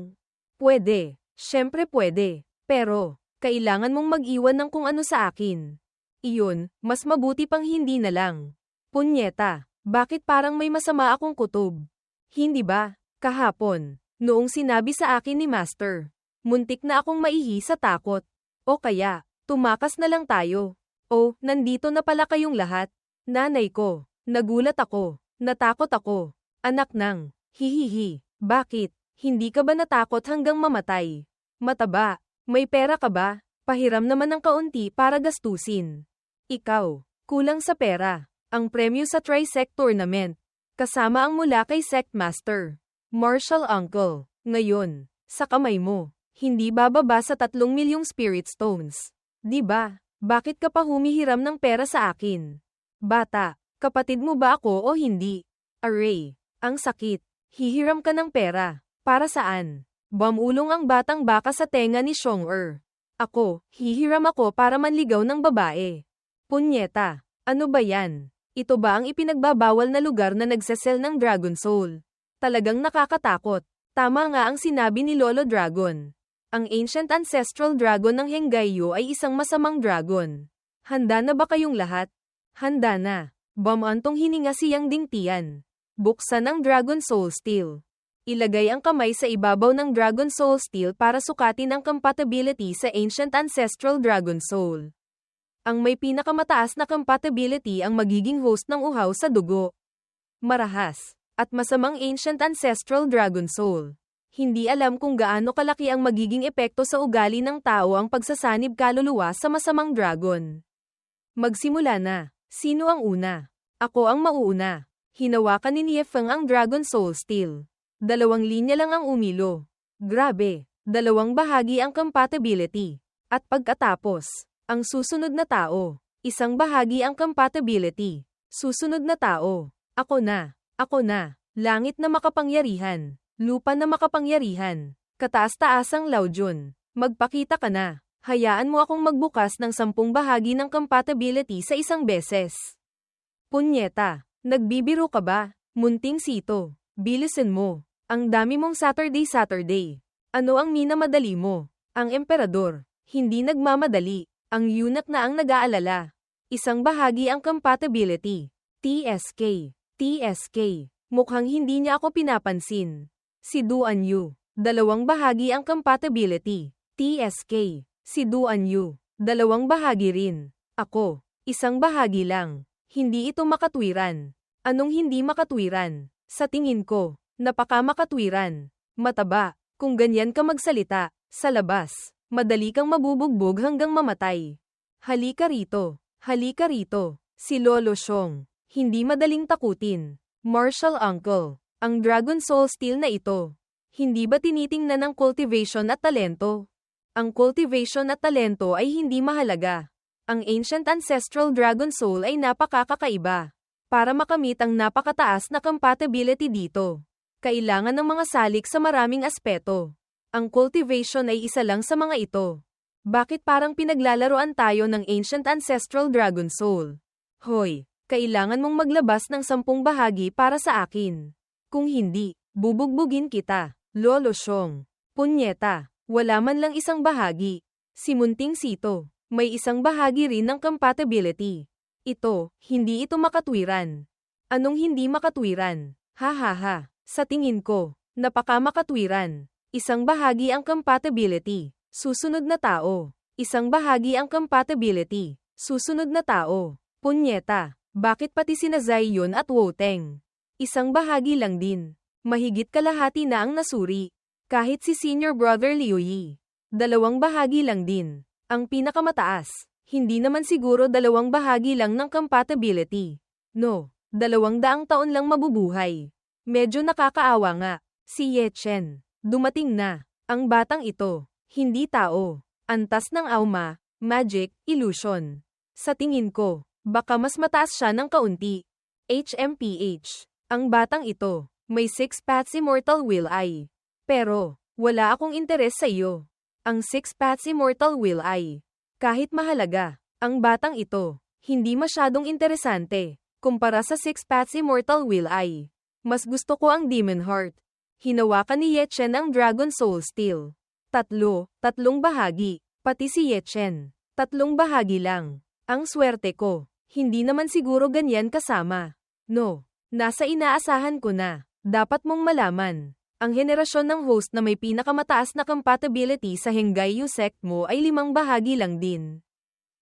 Pwede, syempre pwede. Pero, kailangan mong mag-iwan ng kung ano sa akin. Iyon, mas mabuti pang hindi na lang. Punyeta, bakit parang may masama akong kutob? Hindi ba? Kahapon, noong sinabi sa akin ni Master, muntik na akong maihi sa takot. O kaya, tumakas na lang tayo. O, nandito na pala kayong lahat. Nanay ko, nagulat ako, natakot ako. Anak ng, hihihi, bakit? Hindi ka ba natakot hanggang mamatay? Mataba, may pera ka ba? Pahiram naman ng kaunti para gastusin. Ikaw, kulang sa pera. Ang premyo sa Tri-Sect Tournament. Kasama ang mula kay Sect Master. Martial Uncle. Ngayon, sa kamay mo, hindi bababa sa 3 milyong Spirit Stones. Di ba? Bakit ka pa humihiram ng pera sa akin? Bata, kapatid mo ba ako o hindi? Array, ang sakit. Hihiram ka ng pera. Para saan? Bamulong ang batang baka sa tenga ni Xiong-er. Ako, hihiram ako para manligaw ng babae. Punyeta, ano ba yan? Ito ba ang ipinagbabawal na lugar na nagsesell ng Dragon Soul? Talagang nakakatakot. Tama nga ang sinabi ni Lolo Dragon. Ang ancient ancestral dragon ng Henggayu ay isang masamang dragon. Handa na ba kayong lahat? Handa na. Bamantong hininga siyang dingtian. Buksan ang Dragon Soul Steel. Ilagay ang kamay sa ibabaw ng Dragon Soul Steel para sukatin ang compatibility sa ancient ancestral dragon soul. Ang may pinakamataas na compatibility ang magiging host ng uhaw sa dugo. Marahas, at masamang ancient ancestral dragon soul. Hindi alam kung gaano kalaki ang magiging epekto sa ugali ng tao ang pagsasanib kaluluwa sa masamang dragon. Magsimula na. Sino ang una? Ako ang mauuna. Hinawakan ni Niefeng ang Dragon Soul Steel. 2 linya lang ang umilo. Grabe, 2 bahagi ang compatibility. At pagkatapos, ang susunod na tao, 1 bahagi ang compatibility. Susunod na tao, ako na, Langit na makapangyarihan. Lupa na makapangyarihan. Kataas-taasang Laojun. Magpakita ka na. Hayaan mo akong magbukas ng 10 bahagi ng compatibility sa isang beses. Punyeta. Nagbibiro ka ba? Munting sito. Bilisin mo. Ang dami mong Saturday. Ano ang minamadali mo? Ang emperador. Hindi nagmamadali. Ang eunuch na ang nag-aalala. Isang bahagi ang compatibility. TSK. Mukhang hindi niya ako pinapansin. Si Duan Yu. 2 bahagi ang compatibility. TSK. Si Duan Yu. 2 bahagi rin. Ako. 1 bahagi lang. Hindi ito makatwiran. Anong hindi makatwiran? Sa tingin ko, napaka-makatwiran. Mataba. Kung ganyan ka magsalita, sa labas, madali kang mabubugbog hanggang mamatay. Halika rito. Si Lolo Xiong. Hindi madaling takutin. Martial Uncle. Ang Dragon Soul Steel na ito. Hindi ba tinitingnan ang cultivation at talento? Ang cultivation at talento ay hindi mahalaga. Ang Ancient Ancestral Dragon Soul ay napakakakaiba. Para makamit ang napakataas na compatibility dito, kailangan ng mga salik sa maraming aspeto. Ang cultivation ay isa lang sa mga ito. Bakit parang pinaglalaroan tayo ng Ancient Ancestral Dragon Soul? Hoy, kailangan mong maglabas ng 10 bahagi para sa akin. Kung hindi, bubugbugin kita. Lolo Xiong. Punyeta. Wala man lang 1 bahagi. Si Munting Sito. May 1 bahagi rin ng compatibility. Ito, hindi ito makatwiran. Anong hindi makatwiran? Ha. Sa tingin ko, napaka-makatwiran. 1 bahagi ang compatibility. Susunod na tao. 1 bahagi ang compatibility. Susunod na tao. Punyeta. Bakit pati sina Zion at Woteng? 1 bahagi lang din. Mahigit kalahati na ang nasuri. Kahit si Senior Brother Liu Yi. 2 bahagi lang din. Ang pinakamataas. Hindi naman siguro 2 bahagi lang ng compatibility. No, 200 taon lang mabubuhay. Medyo nakakaawa nga. Si Ye Chen. Dumating na. Ang batang ito. Hindi tao. Antas ng Auma. Magic, illusion. Sa tingin ko, baka mas mataas siya ng kaunti. HMPH. Ang batang ito. May 6 paths immortal will I. Pero, wala akong interes sa iyo. Ang 6 paths immortal will I. Kahit mahalaga, ang batang ito, hindi masyadong interesante, kumpara sa 6 paths immortal will I. Mas gusto ko ang Demon Heart. Hinawakan ni Ye Chen ang Dragon Soul Steel. 3 bahagi, pati si Ye Chen. 3 bahagi lang. Ang swerte ko, hindi naman siguro ganyan kasama. No, nasa inaasahan ko na. Dapat mong malaman. Ang henerasyon ng host na may pinakamataas na compatibility sa Henggayu sect mo ay 5 bahagi lang din.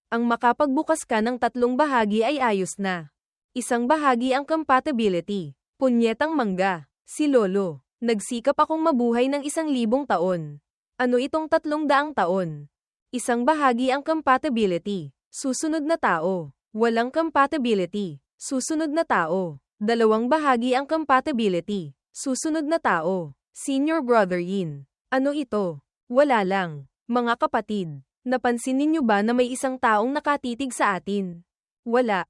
Ang makapagbukas ka ng 3 bahagi ay ayos na. 1 bahagi ang compatibility. Punyetang mangga. Si Lolo. Nagsikap akong mabuhay ng 1,000 taon. Ano itong 300 taon? 1 bahagi ang compatibility. Susunod na tao. Walang compatibility. Susunod na tao. 2 bahagi ang compatibility. Susunod na tao. Senior Brother Yin. Ano ito? Wala lang. Mga kapatid, napansin ninyo ba na may 1 taong nakatitig sa atin? Wala.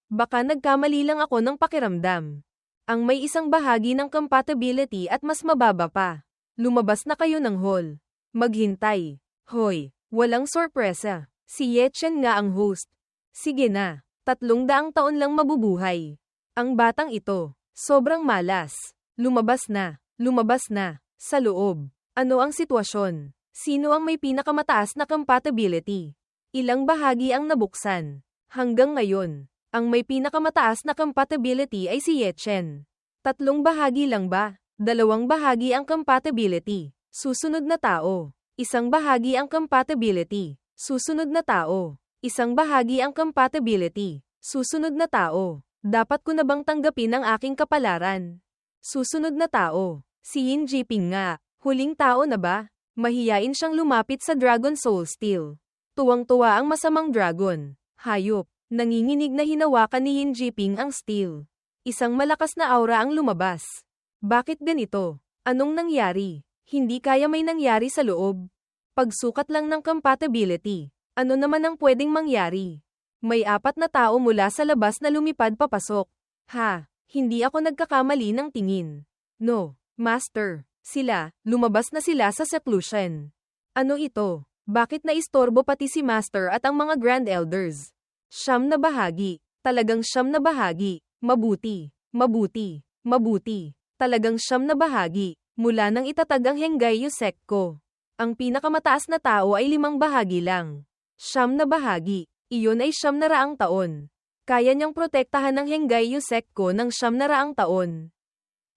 Baka nagkamali lang ako ng pakiramdam. Ang may 1 bahagi ng compatibility at mas mababa pa. Lumabas na kayo ng hall. Maghintay. Hoy, walang sorpresa. Si Ye Chen nga ang host. Sige na. 300 taon lang mabubuhay. Ang batang ito, sobrang malas. Lumabas na. Sa loob. Ano ang sitwasyon? Sino ang may pinakamataas na compatibility? Ilang bahagi ang nabuksan? Hanggang ngayon, ang may pinakamataas na compatibility ay si Ye Chen. 3 bahagi lang ba? 2 bahagi ang compatibility. Susunod na tao. 1 bahagi ang compatibility. Susunod na tao. 1 bahagi ang compatibility. Susunod na tao. Dapat ko na bang tanggapin ang aking kapalaran? Susunod na tao. Si Yin Jiping nga. Huling tao na ba? Mahiyain siyang lumapit sa Dragon Soul Steel. Tuwang-tuwa ang masamang dragon. Hayop. Nanginginig na hinawakan ni Yin Jiping ang steel. 1 malakas na aura ang lumabas. Bakit ganito? Anong nangyari? Hindi kaya may nangyari sa loob. Pagsukat lang ng compatibility. Ano naman ang pwedeng mangyari? May 4 na tao mula sa labas na lumipad papasok. Ha, Hindi ako nagkakamali ng tingin. No, Master. Sila, lumabas na sila sa seclusion. Ano ito? Bakit naistorbo pati si Master at ang mga Grand Elders? Siyam na bahagi. Talagang siyam na bahagi. Mabuti. Mabuti. Mabuti. Talagang siyam na bahagi. Mula nang itatag ang Henggayu sect ko. Ang pinakamataas na tao ay 5 bahagi lang. Siyam na bahagi. Iyon ay 900 taon. Kaya niyang protektahan ang Henggayu sect ko ng 900 taon.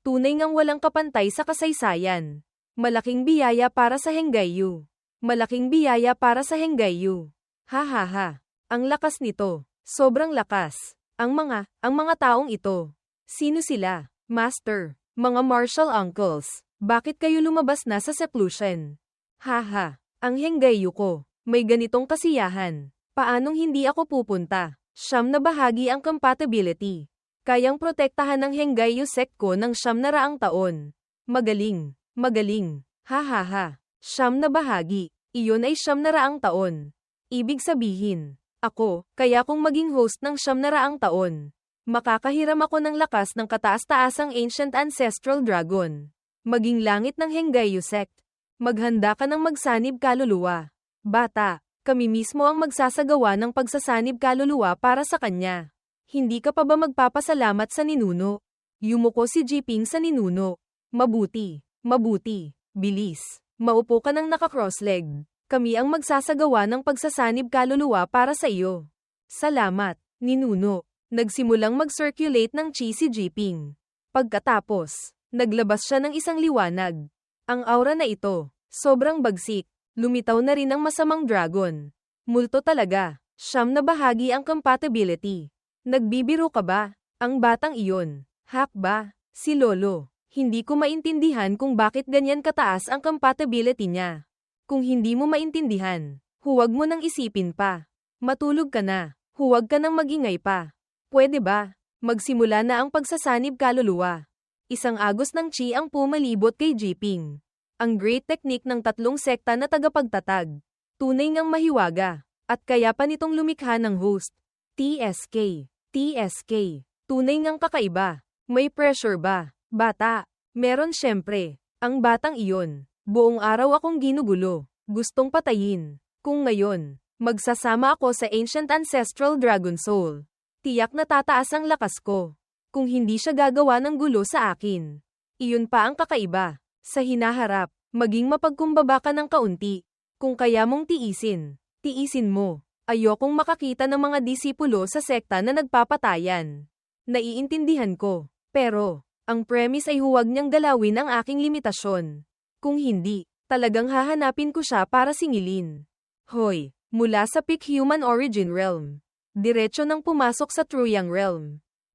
Tunay ngang walang kapantay sa kasaysayan. Malaking biyaya para sa Henggayu. Malaking biyaya para sa Henggayu. Ha ha ha. Ang lakas nito. Sobrang lakas. Ang mga taong ito. Sino sila? Master. Mga martial uncles. Bakit kayo lumabas na sa seclusion? Haha. Ang Henggayu ko. May ganitong kasiyahan. Paanong hindi ako pupunta? Siyam na bahagi ang compatibility. Kayang protektahan ng Henggayu sect ko ng 900 taon. Magaling. Magaling. Ha ha ha. Siyam na bahagi. Iyon ay 900 taon. Ibig sabihin, ako, kaya kung maging host ng 900 taon, makakahiram ako ng lakas ng kataas-taasang ancient ancestral dragon. Maging langit ng Henggayu sect. Maghanda ka ng magsanib kaluluwa. Bata, kami mismo ang magsasagawa ng pagsasanib kaluluwa para sa kanya. Hindi ka pa ba magpapasalamat sa ninuno? Yumuko si Jiping sa ninuno. Mabuti. Mabuti. Bilis. Maupo ka ng naka-cross-leg. Kami ang magsasagawa ng pagsasanib kaluluwa para sa iyo. Salamat, ninuno. Nagsimulang mag-circulate ng chi si Jiping. Pagkatapos, naglabas siya ng isang liwanag. Ang aura na ito, sobrang bagsik. Lumitaw na rin ang masamang dragon. Multo talaga. Siyam na bahagi ang compatibility. Nagbibiro ka ba? Ang batang iyon. Hack ba? Si Lolo. Hindi ko maintindihan kung bakit ganyan kataas ang compatibility niya. Kung hindi mo maintindihan, huwag mo nang isipin pa. Matulog ka na. Huwag ka nang magingay pa. Pwede ba? Magsimula na ang pagsasanib kaluluwa. Isang agos ng chi ang pumalibot kay Jiping. Ang great technique ng 3 sekta na tagapagtatag. Tunay ngang mahiwaga. At kaya pa nitong lumikha ng host. TSK. TSK. Tunay ngang kakaiba. May pressure ba? Bata. Meron syempre. Ang batang iyon. Buong araw akong ginugulo. Gustong patayin. Kung ngayon, magsasama ako sa Ancient Ancestral Dragon Soul. Tiyak na tataas ang lakas ko. Kung hindi siya gagawa ng gulo sa akin. Iyon pa ang kakaiba. Sa hinaharap, maging mapagkumbaba ka ng kaunti. Kung kaya mong tiisin, tiisin mo. Ayokong makakita ng mga disipulo sa sekta na nagpapatayan. Naiintindihan ko. Pero, ang premise ay huwag niyang galawin ang aking limitasyon. Kung hindi, talagang hahanapin ko siya para singilin. Hoy, mula sa Peak Human Origin Realm. Diretso nang pumasok sa True Yang Realm.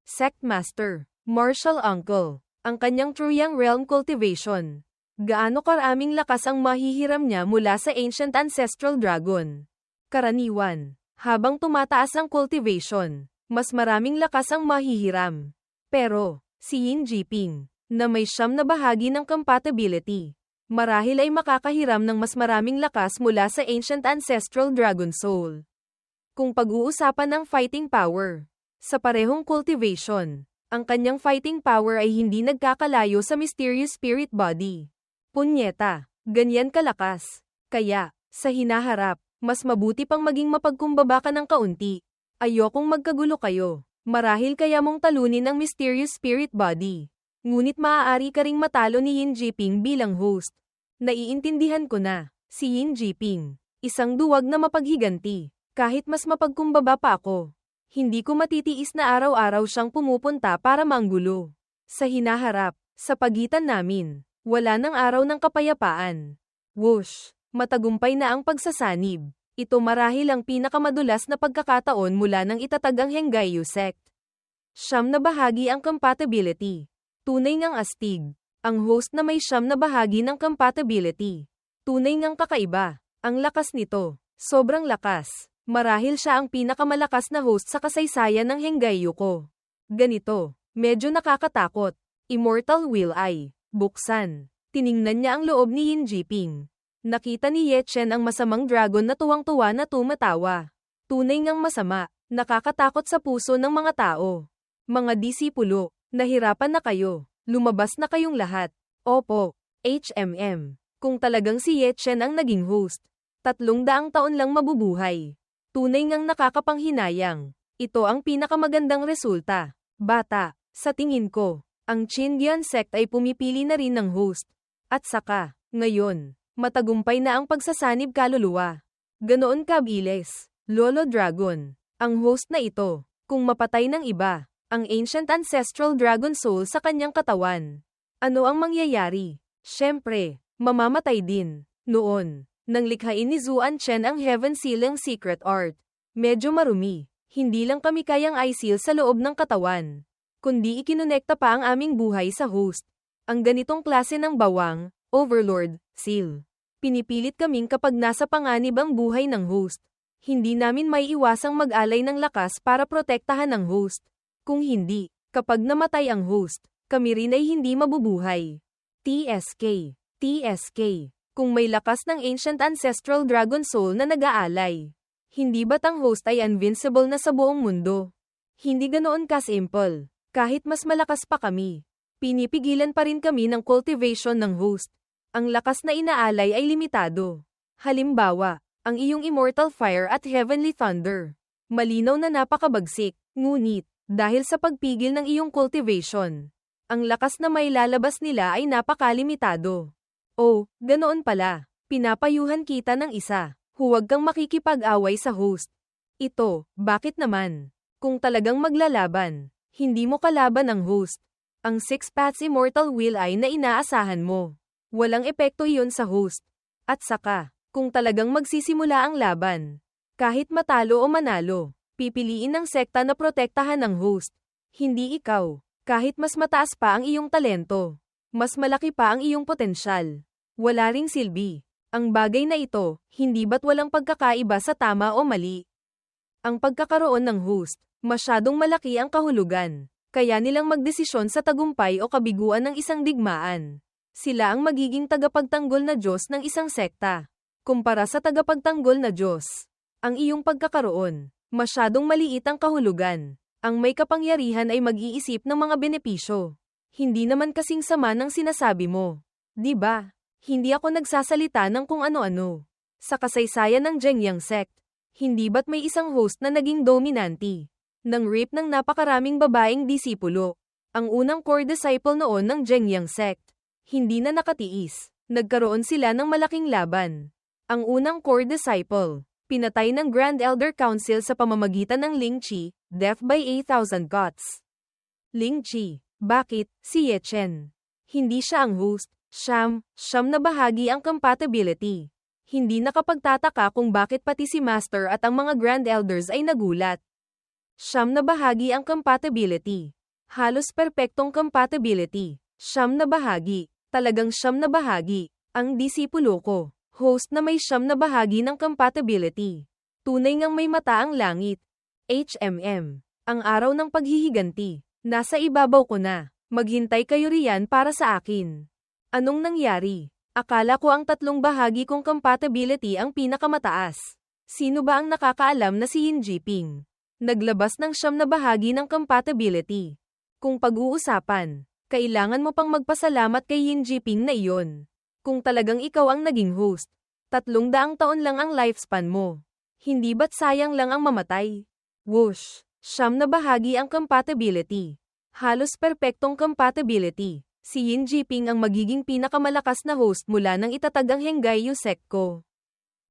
Sect Master, Martial Uncle, ang kanyang True Yang Realm cultivation. Gaano karaming lakas ang mahihiram niya mula sa Ancient Ancestral Dragon? Karaniwan, habang tumataas ang cultivation, mas maraming lakas ang mahihiram. Pero, si Yin Jiping, na may 9 na bahagi ng compatibility, marahil ay makakahiram ng mas maraming lakas mula sa Ancient Ancestral Dragon Soul. Kung pag-uusapan ng fighting power, sa parehong cultivation, ang kanyang fighting power ay hindi nagkakalayo sa Mysterious Spirit Body. Punyeta, ganyan kalakas. Kaya, sa hinaharap, mas mabuti pang maging mapagkumbaba ka ng kaunti. Ayokong magkagulo kayo. Marahil kaya mong talunin ang Mysterious Spirit Body. Ngunit maaari ka ring matalo ni Yin Jiping bilang host. Naiintindihan ko na, si Yin Jiping, isang duwag na mapaghiganti. Kahit mas mapagkumbaba pa ako, hindi ko matitiis na araw-araw siyang pumupunta para manggulo. Sa hinaharap, sa pagitan namin, wala nang araw ng kapayapaan. Whoosh! Matagumpay na ang pagsasanib. Ito marahil ang pinakamadulas na pagkakataon mula nang itatag ang Henggayu sect. 9 na bahagi ang compatibility. Tunay ngang astig. Ang host na may 9 na bahagi ng compatibility. Tunay ngang kakaiba. Ang lakas nito. Sobrang lakas. Marahil siya ang pinakamalakas na host sa kasaysayan ng Henggayu ko. Ganito. Medyo nakakatakot. Immortal Will Eye. Buksan. Tiningnan niya ang loob ni Yin Jiping. Nakita ni Ye Chen ang masamang dragon na tuwang-tuwa na tumatawa. Tunay ngang masama. Nakakatakot sa puso ng mga tao. Mga disipulo. Nahirapan na kayo. Lumabas na kayong lahat. Opo, HMM. Kung talagang si Ye Chen ang naging host, 300 taon lang mabubuhay. Tunay ngang nakakapanghinayang. Ito ang pinakamagandang resulta. Bata, sa tingin ko, ang Qingyan sect ay pumipili na rin ng host. At saka, ngayon, matagumpay na ang pagsasanib kaluluwa. Ganoon kabilis. Lolo Dragon, ang host na ito, kung mapatay ng iba, ang ancient ancestral dragon soul sa kanyang katawan. Ano ang mangyayari? Siyempre, mamamatay din. Noon, nang likhain ni Zuan Chen ang Heaven Sealing Secret Art. Medyo marumi. Hindi lang kami kayang i-seal sa loob ng katawan, kundi ikinonekta pa ang aming buhay sa host. Ang ganitong klase ng bawang, Overlord, Seal. Pinipilit kaming kapag nasa panganib ang buhay ng host. Hindi namin may iwasang mag-alay ng lakas para protektahan ang host. Kung hindi, kapag namatay ang host, kami rin ay hindi mabubuhay. TSK. TSK. Kung may lakas ng ancient ancestral dragon soul na nag-aalay, hindi ba't ang host ay invincible na sa buong mundo? Hindi ganoon ka-simple. Kahit mas malakas pa kami, pinipigilan pa rin kami ng cultivation ng host. Ang lakas na inaalay ay limitado. Halimbawa, ang iyong immortal fire at heavenly thunder. Malinaw na napakabagsik, ngunit, dahil sa pagpigil ng iyong cultivation, ang lakas na may lalabas nila ay napakalimitado. Oh, ganoon pala. Pinapayuhan kita ng isa. Huwag kang makikipag-away sa host. Ito, bakit naman? Kung talagang maglalaban, hindi mo kalaban ang host. Ang Six Paths Immortal Will ay na inaasahan mo. Walang epekto iyon sa host. At saka, kung talagang magsisimula ang laban, kahit matalo o manalo, pipiliin ng sekta na protektahan ng host. Hindi ikaw, kahit mas mataas pa ang iyong talento. Mas malaki pa ang iyong potensyal. Wala ring silbi. Ang bagay na ito, hindi ba't walang pagkakaiba sa tama o mali? Ang pagkakaroon ng host, masyadong malaki ang kahulugan. Kaya nilang magdesisyon sa tagumpay o kabiguan ng isang digmaan. Sila ang magiging tagapagtanggol na Diyos ng isang sekta. Kumpara sa tagapagtanggol na Diyos, ang iyong pagkakaroon, masyadong maliit ang kahulugan. Ang may kapangyarihan ay mag-iisip ng mga benepisyo. Hindi naman kasing sama ng sinasabi mo. Di ba? Hindi ako nagsasalita ng kung ano-ano. Sa kasaysayan ng Zhengyang sect, hindi ba't may isang host na naging dominante? Nang rape ng napakaraming babaeng disipulo. Ang unang core disciple noon ng Zhengyang sect, hindi na nakatiis. Nagkaroon sila ng malaking laban. Ang unang core disciple, pinatay ng Grand Elder Council sa pamamagitan ng Ling Qi, death by 8,000 cuts. Ling Qi, bakit, si Ye Chen? Hindi siya ang host, siyam na bahagi ang compatibility. Hindi nakapagtataka kung bakit pati si Master at ang mga Grand Elders ay nagulat. Siyam na bahagi ang compatibility. Halos perpektong compatibility. Siyam na bahagi, talagang siyam na bahagi, ang disipulo ko. Host na may siyam na bahagi ng compatibility. Tunay ngang may mata ang langit. HMM. Ang araw ng paghihiganti. Nasa ibabaw ko na. Maghintay kayo riyan para sa akin. Anong nangyari? Akala ko ang 3 bahagi kong compatibility ang pinakamataas. Sino ba ang nakakaalam na si Yin Jiping? Naglabas ng siyam na bahagi ng compatibility. Kung pag-uusapan, kailangan mo pang magpasalamat kay Yin Jiping na iyon. Kung talagang ikaw ang naging host, 300 taon lang ang lifespan mo. Hindi ba't sayang lang ang mamatay? Whoosh! Siyam na bahagi ang compatibility. Halos perpektong compatibility. Si Yin Jiping ang magiging pinakamalakas na host mula nang itatag ang Henggai sect ko.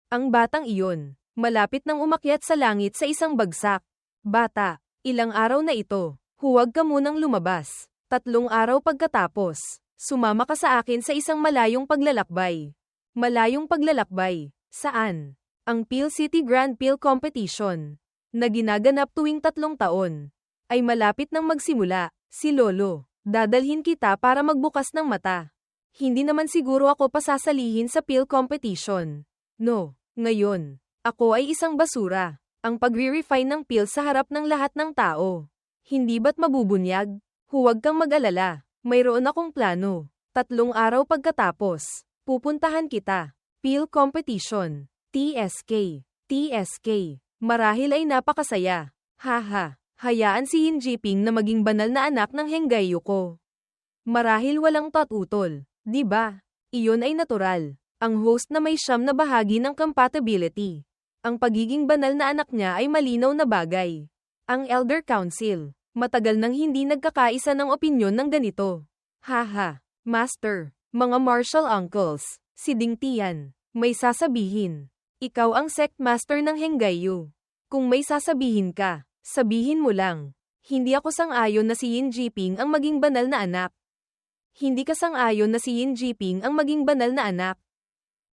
Ang batang iyon, malapit nang umakyat sa langit sa isang bagsak. Bata, ilang araw na ito, huwag ka munang lumabas. 3 araw pagkatapos, sumama ka sa akin sa isang malayong paglalakbay. Malayong paglalakbay. Saan? Ang Peel City Grand Peel Competition, na ginaganap tuwing 3 taon, ay malapit nang magsimula. Si Lolo, dadalhin kita para magbukas ng mata. Hindi naman siguro ako pasasalihin sa Peel Competition. No, ngayon, ako ay isang basura. Ang pagre-refine ng peel sa harap ng lahat ng tao. Hindi ba't mabubunyag? Huwag kang mag-alala. Mayroon akong plano. 3 araw pagkatapos, pupuntahan kita. Peel Competition. TSK. TSK. Marahil ay napakasaya. Haha. Hayaan si Yin Jiping na maging banal na anak ng Henggay Yuko. Marahil walang tatutol, di ba? Iyon ay natural. Ang host na may siyam na bahagi ng compatibility. Ang pagiging banal na anak niya ay malinaw na bagay. Ang Elder Council, matagal nang hindi nagkakaisa ng opinyon ng ganito. Haha, Master, mga martial uncles, si Ding Tian, may sasabihin. Ikaw ang sect master ng Henggayu. Kung may sasabihin ka, sabihin mo lang. Hindi ako sang-ayon na si Yin Jiping ang maging banal na anak. Hindi ka sang-ayon na si Yin Jiping ang maging banal na anak.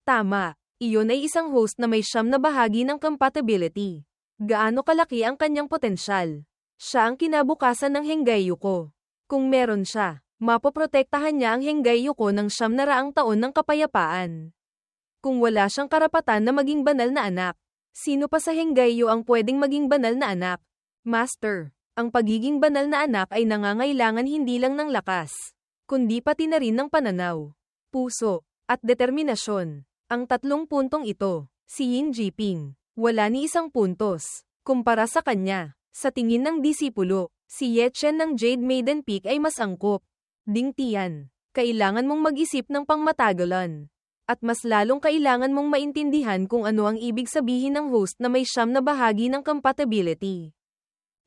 Tama, iyon ay isang host na may siyam na bahagi ng compatibility. Gaano kalaki ang kanyang potensyal? Siya ang kinabukasan ng Henggay Yuko. Kung meron siya, mapoprotektahan niya ang Henggay Yuko ng 900 taon ng kapayapaan. Kung wala siyang karapatan na maging banal na anak, sino pa sa Henggayu ang pwedeng maging banal na anak? Master, ang pagiging banal na anak ay nangangailangan hindi lang ng lakas, kundi pati na rin ng pananaw, puso, at determinasyon. Ang 3 puntong ito, si Yin Jiping, wala ni isang puntos. Kumpara sa kanya, sa tingin ng disipulo, si Ye Chen ng Jade Maiden Peak ay mas angkop. Ding Tian, kailangan mong mag-isip ng pangmatagalan. At mas lalong kailangan mong maintindihan kung ano ang ibig sabihin ng host na may siyam na bahagi ng compatibility.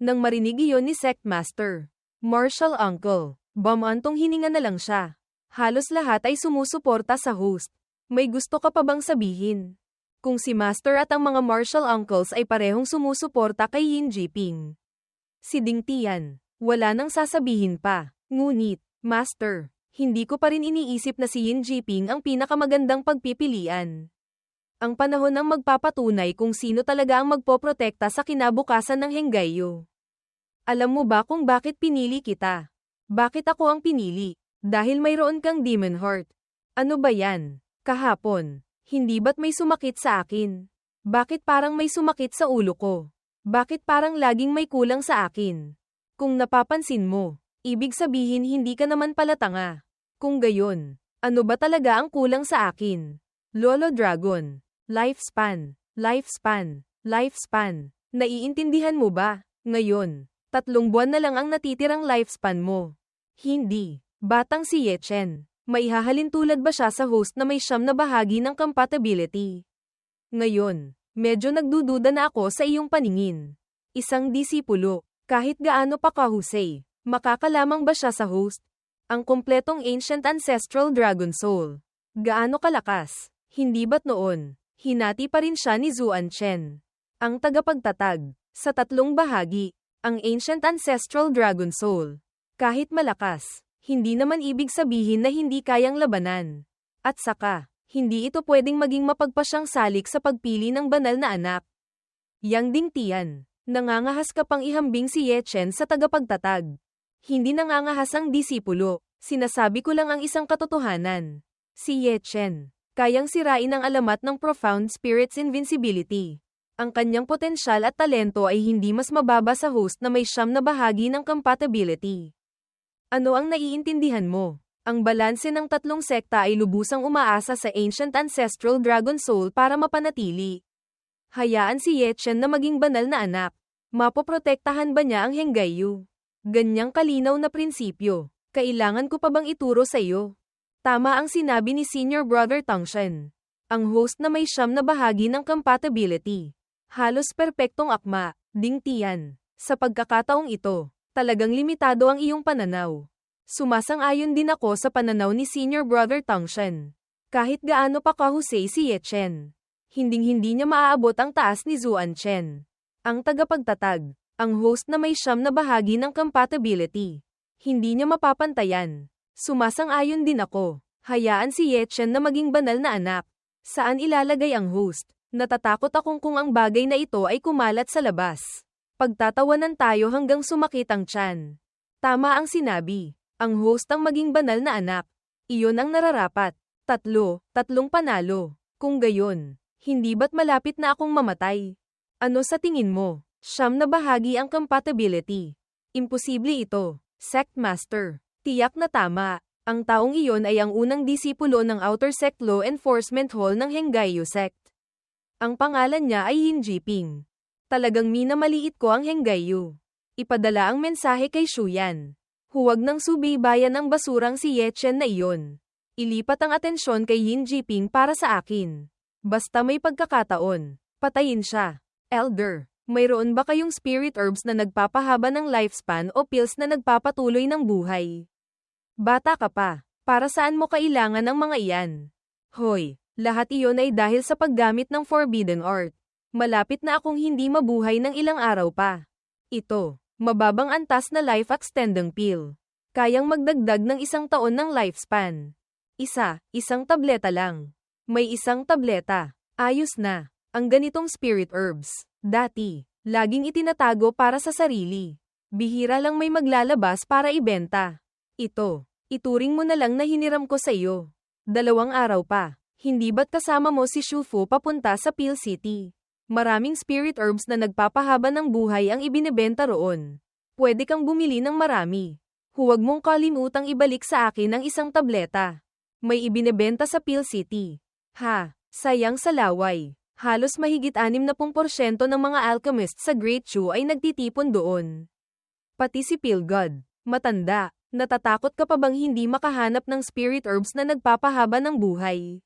Nang marinig iyon ni Sect Master, Martial Uncle, bumantong hininga na lang siya. Halos lahat ay sumusuporta sa host. May gusto ka pa bang sabihin? Kung si Master at ang mga Martial Uncles ay parehong sumusuporta kay Yin Jiping. Si Ding Tian, wala nang sasabihin pa. Ngunit, Master, hindi ko pa rin iniisip na si Yin Jiping ang pinakamagandang pagpipilian. Ang panahon ang magpapatunay kung sino talaga ang magpoprotekta sa kinabukasan ng Henggayu. Alam mo ba kung bakit pinili kita? Bakit ako ang pinili? Dahil mayroon kang Demon Heart. Ano ba yan? Kahapon, hindi ba't may sumakit sa akin? Bakit parang may sumakit sa ulo ko? Bakit parang laging may kulang sa akin? Kung napapansin mo, ibig sabihin hindi ka naman pala tanga. Kung gayon, ano ba talaga ang kulang sa akin? Lolo Dragon, lifespan, lifespan, lifespan. Naiintindihan mo ba? Ngayon, 3 buwan na lang ang natitirang lifespan mo. Hindi, batang si Ye Chen. Maihahalin tulad ba siya sa host na may siyam na bahagi ng compatibility? Ngayon, medyo nagdududa na ako sa iyong paningin. Isang disipulo, kahit gaano pa kahusay, makakalamang ba siya sa host? Ang kumpletong Ancient Ancestral Dragon Soul. Gaano kalakas? Hindi ba't noon, hinati pa rin siya ni Zuan Chen? Ang tagapagtatag, sa 3 bahagi, ang Ancient Ancestral Dragon Soul. Kahit malakas, hindi naman ibig sabihin na hindi kayang labanan. At saka, hindi ito pwedeng maging mapagpasyang salik sa pagpili ng banal na anak. Yang Ding Tian, nangangahas ka pang ihambing si Ye Chen sa tagapagtatag. Hindi nangangahas ang disipulo, sinasabi ko lang ang isang katotohanan. Si Ye Chen, kayang sirain ang alamat ng Profound Spirit's Invincibility. Ang kanyang potensyal at talento ay hindi mas mababa sa host na may siyam na bahagi ng compatibility. Ano ang naiintindihan mo? Ang balanse ng 3 sekta ay lubusang umaasa sa Ancient Ancestral Dragon Soul para mapanatili. Hayaan si Ye Chen na maging banal na anak. Mapoprotektahan ba niya ang Henggayu? Ganyang kalinaw na prinsipyo. Kailangan ko pa bang ituro sa iyo? Tama ang sinabi ni Senior Brother Tangshan. Ang host na may siyam na bahagi ng compatibility. Halos perpektong akma, Ding Tian. Sa pagkakataong ito, talagang limitado ang iyong pananaw. Sumasang-ayon din ako sa pananaw ni Senior Brother Tangshan. Kahit gaano pa kahusay si Ye Chen, hinding-hindi niya maaabot ang taas ni Zuan Chen. Ang tagapagtatag, ang host na may siyam na bahagi ng compatibility. Hindi niya mapapantayan. Sumasang-ayon din ako. Hayaan si Ye Chen na maging banal na anak. Saan ilalagay ang host? Natatakot akong kung ang bagay na ito ay kumalat sa labas. Pagtatawanan tayo hanggang sumakit ang tiyan. Tama ang sinabi. Ang host ang maging banal na anak. Iyon ang nararapat. 3 panalo. Kung gayon, hindi ba't malapit na akong mamatay? Ano sa tingin mo? Siyam na bahagi ang compatibility. Imposible ito. Sect Master. Tiyak na tama. Ang taong iyon ay ang unang disipulo ng Outer Sect Law Enforcement Hall ng Henggayu Sect. Ang pangalan niya ay Yin Jiping. Talagang minamaliit ko ang Henggayu. Ipadala ang mensahe kay Shuyan. Huwag nang subaybayan ang basurang si Ye Chen na iyon. Ilipat ang atensyon kay Yin Jiping para sa akin. Basta may pagkakataon, patayin siya. Elder, mayroon ba kayong spirit herbs na nagpapahaba ng lifespan o pills na nagpapatuloy ng buhay? Bata ka pa, para saan mo kailangan ang mga iyan? Hoy, lahat iyon ay dahil sa paggamit ng Forbidden Art. Malapit na akong hindi mabuhay ng ilang araw pa. Ito, mababang antas na life extending pill. Kayang magdagdag ng 1 taon ng lifespan. Isang tableta lang. May 1 tableta. Ayos na. Ang ganitong spirit herbs, dati, laging itinatago para sa sarili. Bihira lang may maglalabas para ibenta. Ito, ituring mo na lang na hiniram ko sa iyo. 2 araw pa. Hindi ba't kasama mo si Shufu papunta sa Pill City? Maraming spirit herbs na nagpapahaba ng buhay ang ibinebenta roon. Pwede kang bumili ng marami. Huwag mong kalimutang ibalik sa akin ang 1 tableta. May ibinebenta sa Pill City. Ha, sayang sa laway. Halos mahigit 60% ng mga alchemists sa Great Chu ay nagtitipon doon. Pati si Pill God, matanda, natatakot ka pa bang hindi makahanap ng spirit herbs na nagpapahaba ng buhay?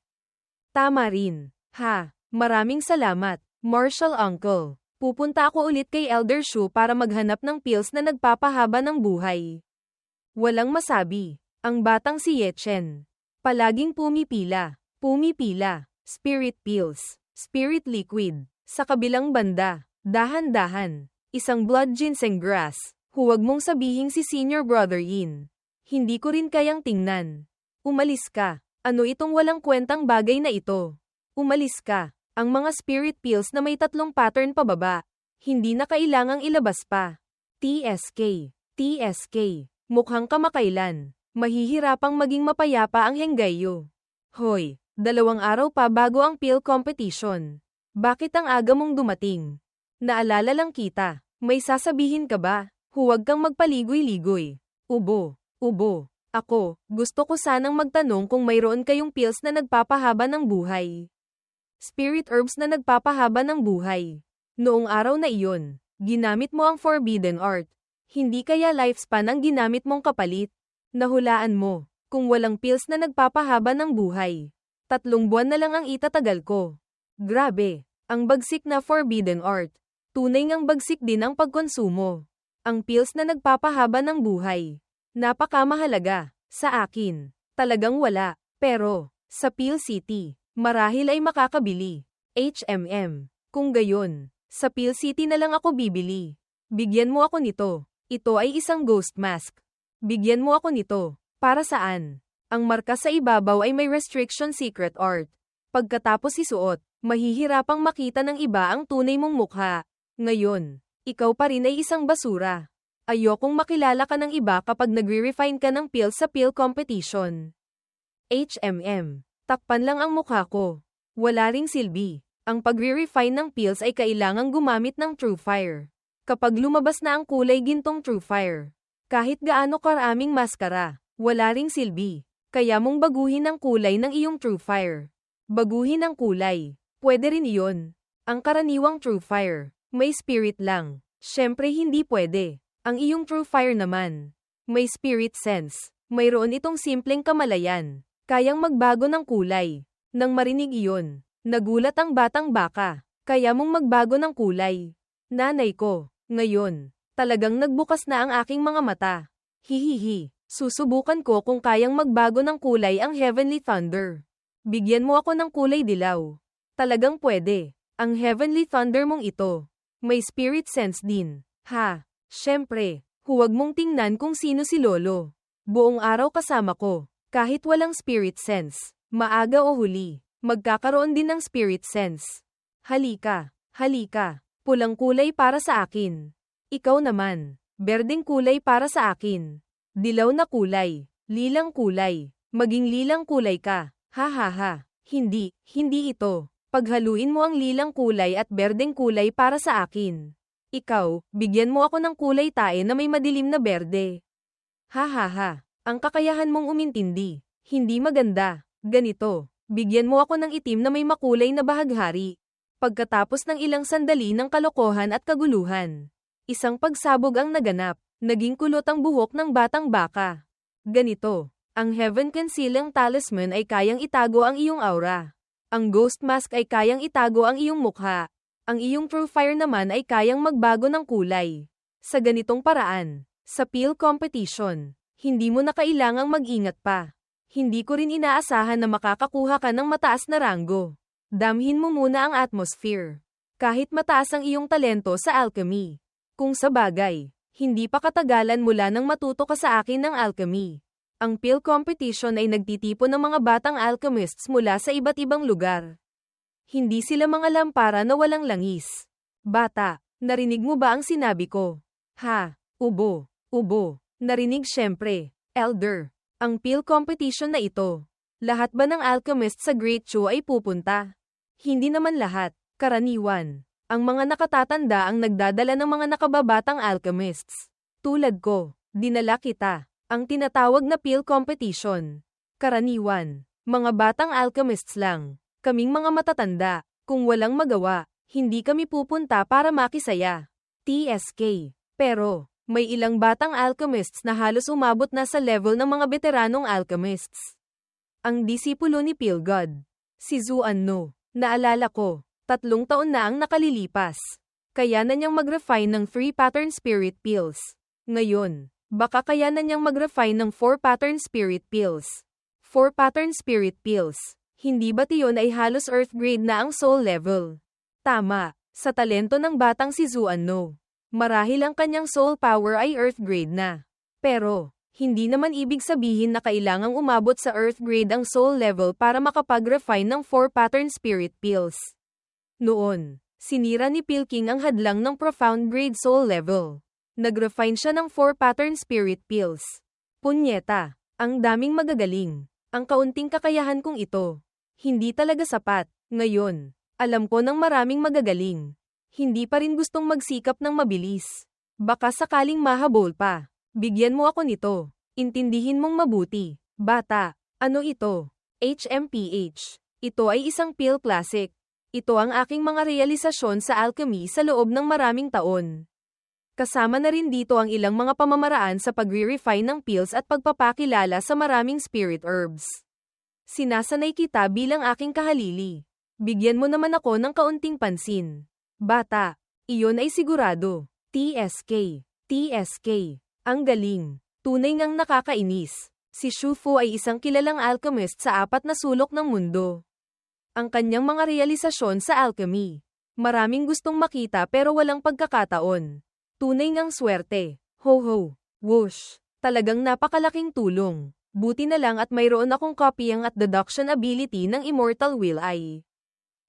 Tama rin. Ha, maraming salamat. Marshall Uncle, pupunta ako ulit kay Elder Shu para maghanap ng pills na nagpapahaba ng buhay. Walang masabi. Ang batang si Ye Chen. Palaging pumipila. Spirit pills. Spirit liquid. Sa kabilang banda. Dahan-dahan. 1 blood ginseng grass. Huwag mong sabihing si Senior Brother Yin. Hindi ko rin kayang tingnan. Umalis ka. Ano itong walang kwentang bagay na ito? Umalis ka. Ang mga spirit pills na may 3 pattern pababa, hindi na kailangang ilabas pa. TSK. Mukhang kamakailan. Mahihirapang maging mapayapa ang Henggayo. Hoy, 2 araw pa bago ang pill competition. Bakit ang aga mong dumating? Naalala lang kita. May sasabihin ka ba? Huwag kang magpaligoy-ligoy. Ubo. Ako, gusto ko sanang magtanong kung mayroon kayong pills na nagpapahaba ng buhay. Spirit herbs na nagpapahaba ng buhay. Noong araw na iyon, ginamit mo ang Forbidden Art. Hindi kaya lifespan ang ginamit mong kapalit? Nahulaan mo, kung walang pills na nagpapahaba ng buhay. 3 buwan na lang ang itatagal ko. Grabe, ang bagsik na Forbidden Art. Tunay ngang bagsik din ang pagkonsumo. Ang pills na nagpapahaba ng buhay. Napakamahalaga, sa akin. Talagang wala, pero, sa Pill City. Marahil ay makakabili. Kung gayon, sa Pill City na lang ako bibili. Bigyan mo ako nito. Ito ay 1 ghost mask. Bigyan mo ako nito. Para saan? Ang marka sa ibabaw ay may restriction secret art. Pagkatapos isuot, mahihirapang makita ng iba ang tunay mong mukha. Ngayon, ikaw pa rin ay 1 basura. Ayokong makilala ka ng iba kapag nagre-refine ka ng pill sa pill competition. Takpan lang ang mukha ko. Wala ring silbi. Ang pagre-refine ng pills ay kailangang gumamit ng True Fire. Kapag lumabas na ang kulay gintong True Fire, kahit gaano karaming maskara, wala ring silbi. Kaya mong baguhin ang kulay ng iyong True Fire. Baguhin ang kulay. Pwede rin iyon. Ang karaniwang True Fire, may spirit lang. Syempre hindi pwede. Ang iyong True Fire naman, may spirit sense. Mayroon itong simpleng kamalayan. Kayang magbago ng kulay. Nang marinig iyon, nagulat ang batang baka. Kaya mong magbago ng kulay. Nanay ko, ngayon, talagang nagbukas na ang aking mga mata. Hihihi, susubukan ko kung kayang magbago ng kulay ang Heavenly Thunder. Bigyan mo ako ng kulay dilaw. Talagang pwede. Ang Heavenly Thunder mong ito, may spirit sense din. Ha, syempre, huwag mong tingnan kung sino si Lolo. Buong araw kasama ko. Kahit walang spirit sense, maaga o huli, magkakaroon din ng spirit sense. Halika, pulang kulay para sa akin. Ikaw naman, berdeng kulay para sa akin. Dilaw na kulay, lilang kulay, maging lilang kulay ka. Ha. Hindi ito. Paghaluin mo ang lilang kulay at berdeng kulay para sa akin. Ikaw, bigyan mo ako ng kulay tae na may madilim na berde. Ha. Ang kakayahan mong umintindi, hindi maganda. Ganito, bigyan mo ako ng itim na may makulay na bahaghari. Pagkatapos ng ilang sandali ng kalokohan at kaguluhan, Isang pagsabog ang naganap. Naging kulot ang buhok ng batang baka. Ganito. Ang Heaven Concealing Talisman ay kayang itago ang iyong aura. Ang Ghost Mask ay kayang itago ang iyong mukha. Ang iyong True Fire naman ay kayang magbago ng kulay. Sa ganitong paraan, sa peel competition, hindi mo na kailangang mag-ingat pa. Hindi ko rin inaasahan na makakakuha ka ng mataas na ranggo. Damhin mo muna ang atmosphere. Kahit mataas ang iyong talento sa alchemy. Kung sa bagay, hindi pa katagalan mula nang matuto ka sa akin ng alchemy. Ang peel competition ay nagtitipon ng mga batang alchemists mula sa iba't ibang lugar. Hindi sila mga lampara na walang langis. Bata, narinig mo ba ang sinabi ko? Ha, ubo, narinig syempre, elder. Ang peel competition na ito. Lahat ba ng alchemist sa Great Chu ay pupunta? Hindi naman lahat, karaniwan. Ang mga nakatatanda ang nagdadala ng mga nakababatang alchemists. Tulad ko, dinala kita. Ang tinatawag na peel competition. Karaniwan, mga batang alchemists lang. Kaming mga matatanda, kung walang magawa, hindi kami pupunta para makisaya. TSK. Pero, may ilang batang alchemists na halos umabot na sa level ng mga veteranong alchemists. Ang disipulo ni Peel God. Si Zuan-no. Naalala ko. 3 taon na ang nakalilipas. Kaya na niyang mag-refine ng 3 pattern spirit pills. Ngayon, baka kaya na niyang mag-refine ng 4 pattern spirit pills. 4 pattern spirit pills. Hindi ba tiyon ay halos earth grade na ang soul level? Tama, sa talento ng batang si Zuan-no. Marahil ang kanyang soul power ay earth grade na. Pero, hindi naman ibig sabihin na kailangang umabot sa earth grade ang soul level para makapag-refine ng 4 pattern spirit pills. Noon, sinira ni Pilking ang hadlang ng profound grade soul level. Nag-refine siya ng 4 pattern spirit pills. Punyeta, ang daming magagaling. Ang kaunting kakayahan kong ito. Hindi talaga sapat. Ngayon, alam ko ng maraming magagaling. Hindi pa rin gustong magsikap ng mabilis. Baka sakaling mahabol pa. Bigyan mo ako nito. Intindihin mong mabuti. Bata, ano ito? HMPH. Ito ay isang peel classic. Ito ang aking mga realisasyon sa alchemy sa loob ng maraming taon. Kasama na rin dito ang ilang mga pamamaraan sa pagre-refine ng pills at pagpapakilala sa maraming spirit herbs. Sinasanay kita bilang aking kahalili. Bigyan mo naman ako ng kaunting pansin. Bata, iyon ay sigurado. TSK. Ang galing. Tunay ngang nakakainis. Si Shu Fu ay isang kilalang alchemist sa 4 na sulok ng mundo. Ang kanyang mga realisasyon sa alchemy. Maraming gustong makita pero walang pagkakataon. Tunay ngang swerte. Ho ho. Whoosh. Talagang napakalaking tulong. Buti na lang at mayroon akong copying at deduction ability ng Immortal Will Eye.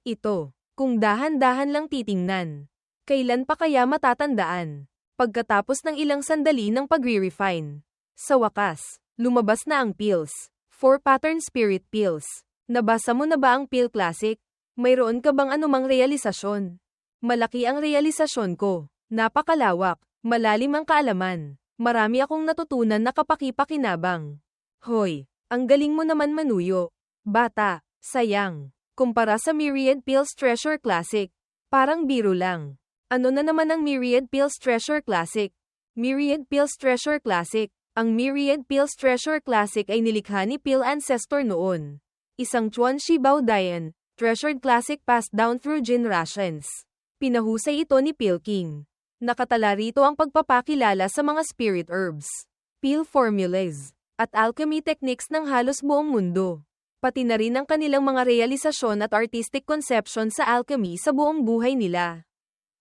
Ito. Kung dahan-dahan lang titingnan. Kailan pa kaya matatandaan? Pagkatapos ng ilang sandali ng pagre-refine. Sa wakas, lumabas na ang pills. 4 pattern spirit pills. Nabasa mo na ba ang Peel Classic? Mayroon ka bang anumang realisasyon? Malaki ang realisasyon ko. Napakalawak. Malalim ang kaalaman. Marami akong natutunan na kapaki-pakinabang. Hoy, ang galing mo naman manuyo. Bata, sayang. Kumpara sa Myriad Pills Treasure Classic. Parang biro lang. Ano na naman ang Myriad Pills Treasure Classic? Myriad Pills Treasure Classic. Ang Myriad Pills Treasure Classic ay nilikha ni Peel Ancestor noon. Isang Chuan Shi Bao Dian, treasured classic passed down through generations. Pinahusay ito ni Peel King. Nakatala rito ang pagpapakilala sa mga spirit herbs, peel formulas, at alchemy techniques ng halos buong mundo. Pati na rin ang kanilang mga realisasyon at artistic conception sa alchemy sa buong buhay nila.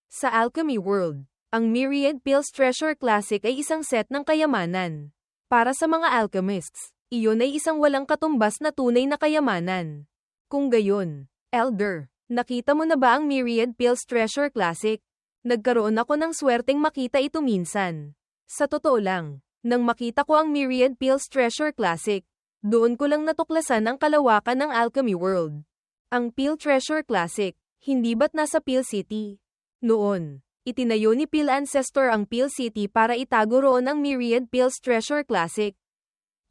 Sa Alchemy World, ang Myriad Pills Treasure Classic ay isang set ng kayamanan. Para sa mga alchemists, iyon ay isang walang katumbas na tunay na kayamanan. Kung gayon, Elder, nakita mo na ba ang Myriad Pills Treasure Classic? Nagkaroon ako ng swerteng makita ito minsan. Sa totoo lang, nang makita ko ang Myriad Pills Treasure Classic, doon ko lang natuklasan ang kalawakan ng Alchemy World. Ang Peel Treasure Classic, hindi ba't nasa Peel City? Noon, itinayo ni Peel Ancestor ang Peel City para itago roon ang Myriad Pills Treasure Classic.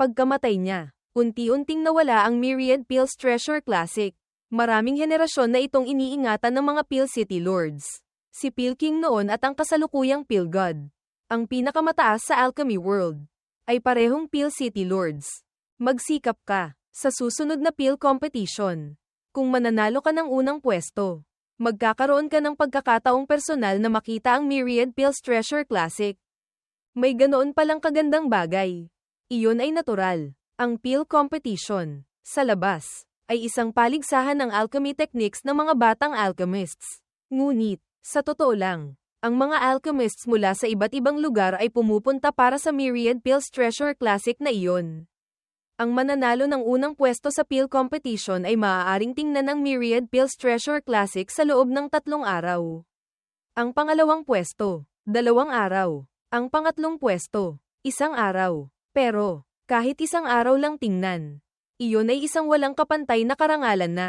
Pagkamatay niya, unti-unting nawala ang Myriad Pills Treasure Classic. Maraming henerasyon na itong iniingatan ng mga Peel City Lords. Si Pilking noon at ang kasalukuyang Pil God, ang pinakamataas sa Alchemy World, ay parehong Pil City Lords. Magsikap ka sa susunod na Pil Competition. Kung mananalo ka ng unang pwesto, magkakaroon ka ng pagkakataong personal na makita ang Myriad Pills Treasure Classic. May ganoon palang kagandang bagay. Iyon ay natural. Ang Pil Competition, sa labas, ay isang paligsahan ng alchemy techniques ng mga batang alchemists. Ngunit, sa totoo lang, ang mga alchemists mula sa iba't ibang lugar ay pumupunta para sa Myriad Pills Treasure Classic na iyon. Ang mananalo ng unang pwesto sa Pil Competition ay maaaring tingnan ng Myriad Pills Treasure Classic sa loob ng 3 araw. Ang pangalawang pwesto, 2 araw. Ang pangatlong pwesto, 1 araw. Pero, kahit 1 araw lang tingnan, iyon ay isang walang kapantay na karangalan na.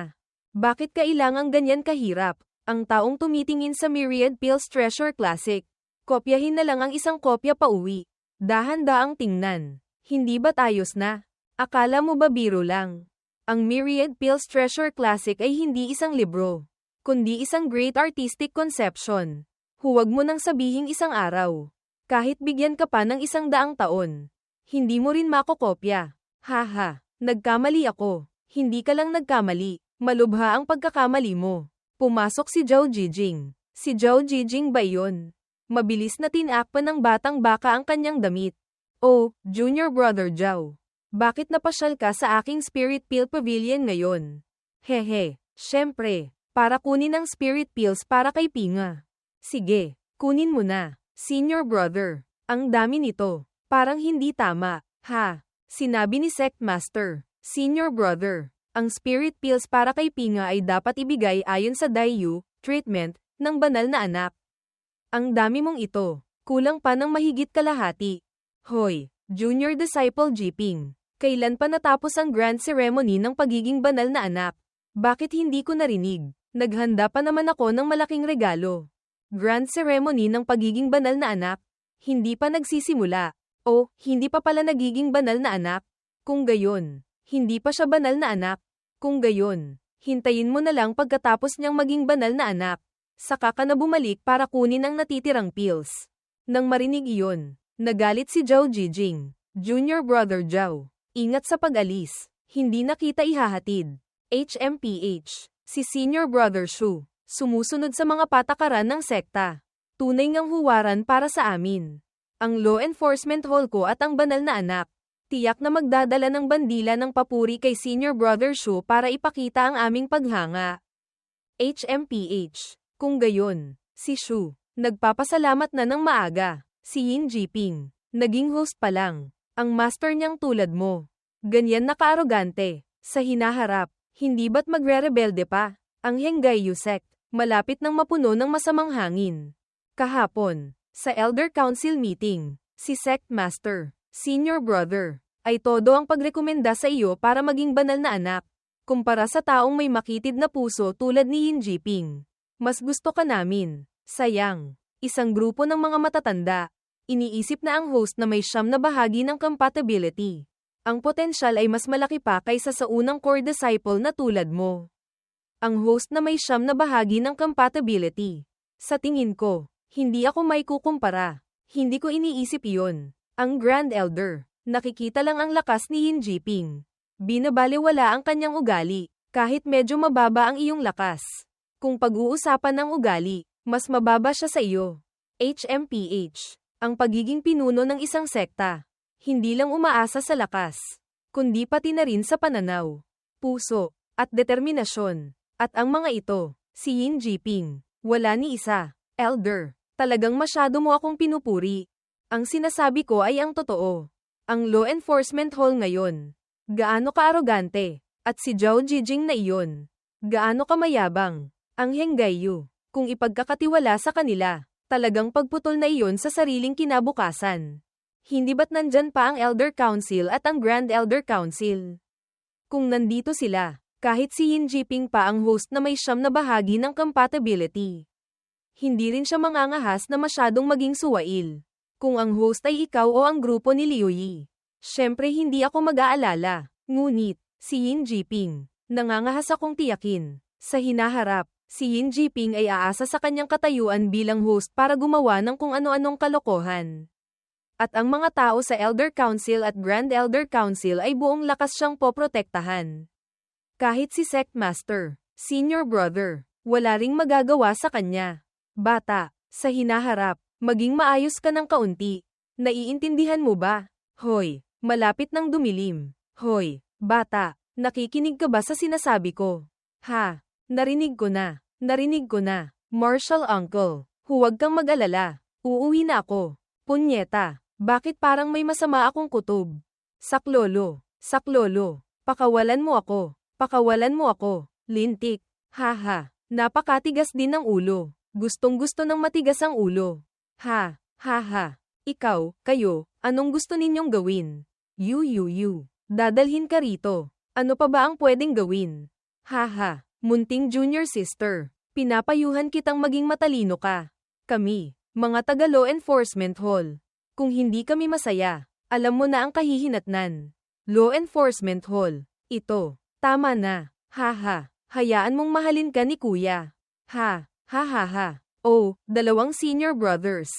Bakit kailangang ganyan kahirap? Ang taong tumitingin sa Myriad Pills Treasure Classic, kopyahin na lang ang isang kopya pa uwi. Dahan-daang tingnan. Hindi ba't ayos na? Akala mo ba biro lang? Ang Myriad Pills Treasure Classic ay hindi isang libro, kundi isang great artistic conception. Huwag mo nang sabihing 1 araw. Kahit bigyan ka pa ng 100 taon, hindi mo rin makokopya. Haha, nagkamali ako. Hindi ka lang nagkamali. Malubha ang pagkakamali mo. Pumasok si Zhao Jijing. Si Zhao Jijing ba yun? Mabilis na tinakpan ng batang baka ang kanyang damit. Oh, Junior Brother Zhao. Bakit napasyal ka sa aking Spirit Pill Pavilion ngayon? Hehe, syempre, para kunin ang Spirit Pills para kay Pinga. Sige, kunin mo na, Senior Brother. Ang dami nito. Parang hindi tama. Ha, sinabi ni Sect Master. Senior Brother, ang Spirit Pills para kay Pinga ay dapat ibigay ayon sa Daiyu treatment ng banal na anak. Ang dami mong ito. Kulang pa ng mahigit kalahati. Hoy, Junior Disciple Jiping. Kailan pa natapos ang grand ceremony ng pagiging banal na anak? Bakit hindi ko narinig? Naghanda pa naman ako ng malaking regalo. Grand ceremony ng pagiging banal na anak? Hindi pa nagsisimula. O, hindi pa pala nagiging banal na anak? Kung gayon, hindi pa siya banal na anak. Kung gayon, hintayin mo na lang pagkatapos niyang maging banal na anak. Saka ka na bumalik para kunin ang natitirang pills. Nang marinig iyon, nagalit si Zhao Jijing. Junior Brother Zhao. Ingat sa pag-alis, hindi na kita ihahatid. HMPH, si Senior Brother Shu, sumusunod sa mga patakaran ng sekta. Tunay ngang huwaran para sa amin. Ang law enforcement hall ko at ang banal na anak, tiyak na magdadala ng bandila ng papuri kay Senior Brother Shu para ipakita ang aming paghanga. HMPH, kung gayon, si Shu, nagpapasalamat na ng maaga. Si Yin Jiping, naging host pa lang. Ang master niyang tulad mo. Ganyan na kaarogante. Sa hinaharap, hindi ba't magre-rebelde pa? Ang Henggayu sect, malapit nang mapuno ng masamang hangin. Kahapon, sa Elder Council meeting, si Sect Master, Senior Brother, ay todo ang pagrekomenda sa iyo para maging banal na anak. Kumpara sa taong may makitid na puso tulad ni Yin Jiping. Mas gusto ka namin. Sayang. Isang grupo ng mga matatanda. Iniisip na ang host na may 9 na bahagi ng compatibility. Ang potensyal ay mas malaki pa kaysa sa unang core disciple na tulad mo. Ang host na may 9 na bahagi ng compatibility. Sa tingin ko, hindi ako may kukumpara. Hindi ko iniisip iyon. Ang Grand Elder, nakikita lang ang lakas ni Yin Jiping. Binabalewala ang kanyang ugali, kahit medyo mababa ang iyong lakas. Kung pag-uusapan ng ugali, mas mababa siya sa iyo. HMPH. Ang pagiging pinuno ng isang sekta, hindi lang umaasa sa lakas, kundi pati na rin sa pananaw, puso, at determinasyon. At ang mga ito, si Yin Jiping, wala ni isa. Elder, talagang masyado mo akong pinupuri. Ang sinasabi ko ay ang totoo. Ang law enforcement hall ngayon, gaano ka-arogante, at si Zhao Jijing na iyon, gaano ka mayabang. Ang Henggayu, kung ipagkakatiwala sa kanila, talagang pagputol na iyon sa sariling kinabukasan. Hindi ba't nandyan pa ang Elder Council at ang Grand Elder Council? Kung nandito sila, kahit si Yin Jiping pa ang host na may 9 na bahagi ng compatibility, hindi rin siya mangangahas na masyadong maging suwail. Kung ang host ay ikaw o ang grupo ni Liu Yi, syempre hindi ako mag-aalala. Ngunit, si Yin Jiping, nangangahas akong tiyakin. Sa hinaharap, Si Yin Jiping ay aasa sa kanyang katayuan bilang host para gumawa ng kung ano-anong kalokohan. At ang mga tao sa Elder Council at Grand Elder Council ay buong lakas siyang poprotektahan. Kahit si Sect Master, Senior Brother, wala ring magagawa sa kanya. Bata, sa hinaharap, maging maayos ka ng kaunti. Naiintindihan mo ba? Hoy, malapit nang dumilim. Hoy, bata, nakikinig ka ba sa sinasabi ko? Ha, narinig ko na. Narinig ko na. Marshall Uncle, huwag kang mag-alala. Uuwi na ako. Punyeta, bakit parang may masama akong kutob? Saklolo, saklolo, pakawalan mo ako. Pakawalan mo ako. Lintik. Haha, napakatigas din ng ulo. Gustong-gusto ng matigas ang ulo. Ha, haha. Ikaw, kayo, anong gusto ninyong gawin? You. Dadalhin ka rito. Ano pa ba ang pwedeng gawin? Haha, munting junior sister. Pinapayuhan kitang maging matalino ka. Kami, mga taga law enforcement hall. Kung hindi kami masaya, alam mo na ang kahihinatnan. Law enforcement hall. Ito, tama na. Haha, hayaan mong mahalin ka ni kuya. Ha. Oh, dalawang senior brothers.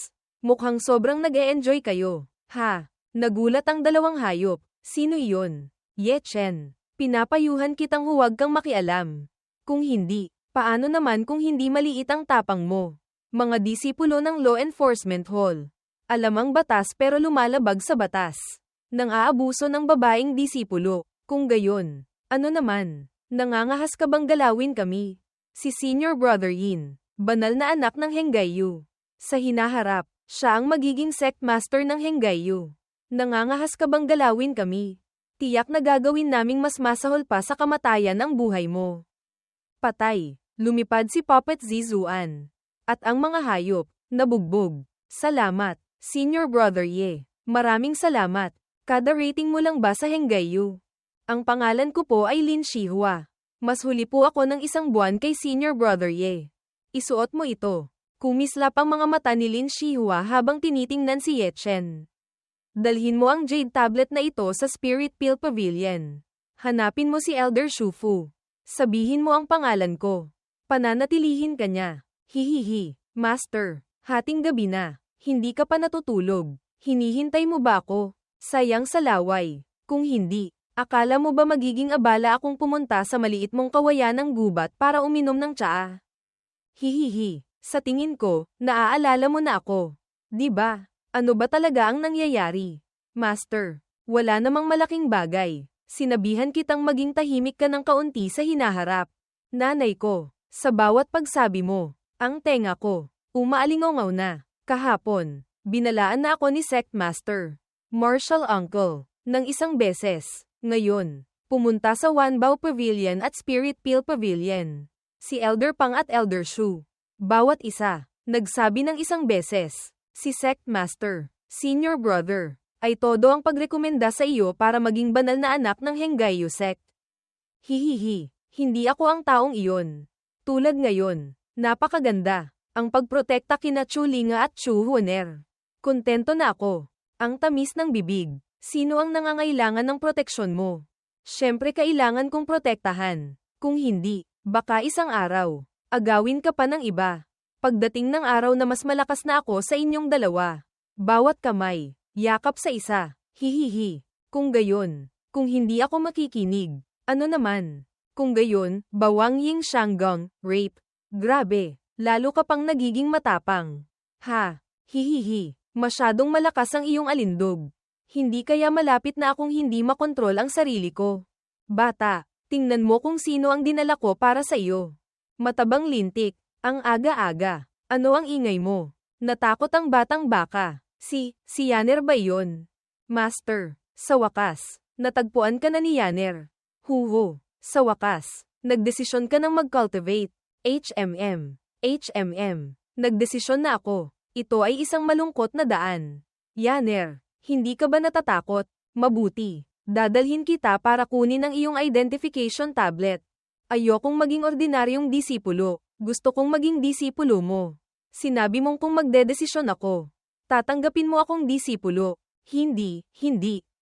Mukhang sobrang nag-e-enjoy kayo. Ha, nagulat ang dalawang hayop. Sino iyon? Ye Chen. Pinapayuhan kitang huwag kang makialam. Kung hindi, paano naman kung hindi maliit ang tapang mo? Mga disipulo ng law enforcement hall. Alam ang batas pero lumalabag sa batas. Nang aabuso ng babaeng disipulo. Kung gayon, ano naman? Nangangahas ka bang galawin kami? Si Senior Brother Yin, banal na anak ng Henggayu. Sa hinaharap, siya ang magiging sect master ng Henggayu. Nangangahas ka bang galawin kami? Tiyak na gagawin naming mas masahol pa sa kamatayan ang buhay mo. Patay, lumipad si Puppet Zizuan. At ang mga hayop, nabugbog. Salamat, Senior Brother Ye. Maraming salamat. Kada rating mo lang ba sa Henggayu? Ang pangalan ko po ay Lin Shihua. Mas huli po ako ng isang buwan kay Senior Brother Ye. Isuot mo ito. Kumislap ang mga mata ni Lin Shihua habang tinitingnan si Ye Chen. Dalhin mo ang jade tablet na ito sa Spirit Pill Pavilion. Hanapin mo si Elder Shufu. Sabihin mo ang pangalan ko. Pananatilihin ka niya. Hihihi, Master. Hating gabi na. Hindi ka pa natutulog. Hinihintay mo ba ako? Sayang sa laway. Kung hindi, akala mo ba magiging abala akong pumunta sa maliit mong kawayan ng gubat para uminom ng tsaa? Hihihi. Sa tingin ko, naaalala mo na ako. Di ba? Ano ba talaga ang nangyayari? Master, wala namang malaking bagay. Sinabihan kitang maging tahimik ka ng kaunti sa hinaharap. Nanay ko, sa bawat pagsabi mo, ang tenga ko, umaalingaw na. Kahapon, binalaan na ako ni Sect Master, Marshall Uncle, ng isang beses. Ngayon, pumunta sa Wanbao Pavilion at Spirit Pill Pavilion. Si Elder Pang at Elder Shu. Bawat isa, nagsabi ng isang beses, si Sect Master, Senior Brother, ay todo ang pagrekomenda sa iyo para maging banal na anak ng Henggayu Sect. Hihihi, hindi ako ang taong iyon. Tulad ngayon, napakaganda, ang pagprotekta kina Chu Linga at Chu Huaner. Kontento na ako. Ang tamis ng bibig. Sino ang nangangailangan ng proteksyon mo? Siyempre kailangan kong protektahan. Kung hindi, baka isang araw, agawin ka pa ng iba. Pagdating ng araw na mas malakas na ako sa inyong dalawa. Bawat kamay, yakap sa isa. Hihihi. Kung gayon, kung hindi ako makikinig, ano naman? Kung gayon, bawang ying shanggong, rape. Grabe, lalo ka pang nagiging matapang. Ha, hihihi. Masyadong malakas ang iyong alindog. Hindi kaya malapit na akong hindi makontrol ang sarili ko. Bata, tingnan mo kung sino ang dinala ko para sa iyo. Matabang lintik, ang aga-aga. Ano ang ingay mo? Natakot ang batang baka. Si Yaner ba iyon? Master, sa wakas, natagpuan ka na ni Yaner. Huho, sa wakas, nagdesisyon ka ng mag-cultivate. Nagdesisyon na ako. Ito ay isang malungkot na daan. Yaner, hindi ka ba natatakot? Mabuti. Dadalhin kita para kunin ang iyong identification tablet. Ayokong maging ordinaryong disipulo. Gusto kong maging disipulo mo. Sinabi mong kung magdedesisyon ako, tatanggapin mo akong disipulo. Hindi.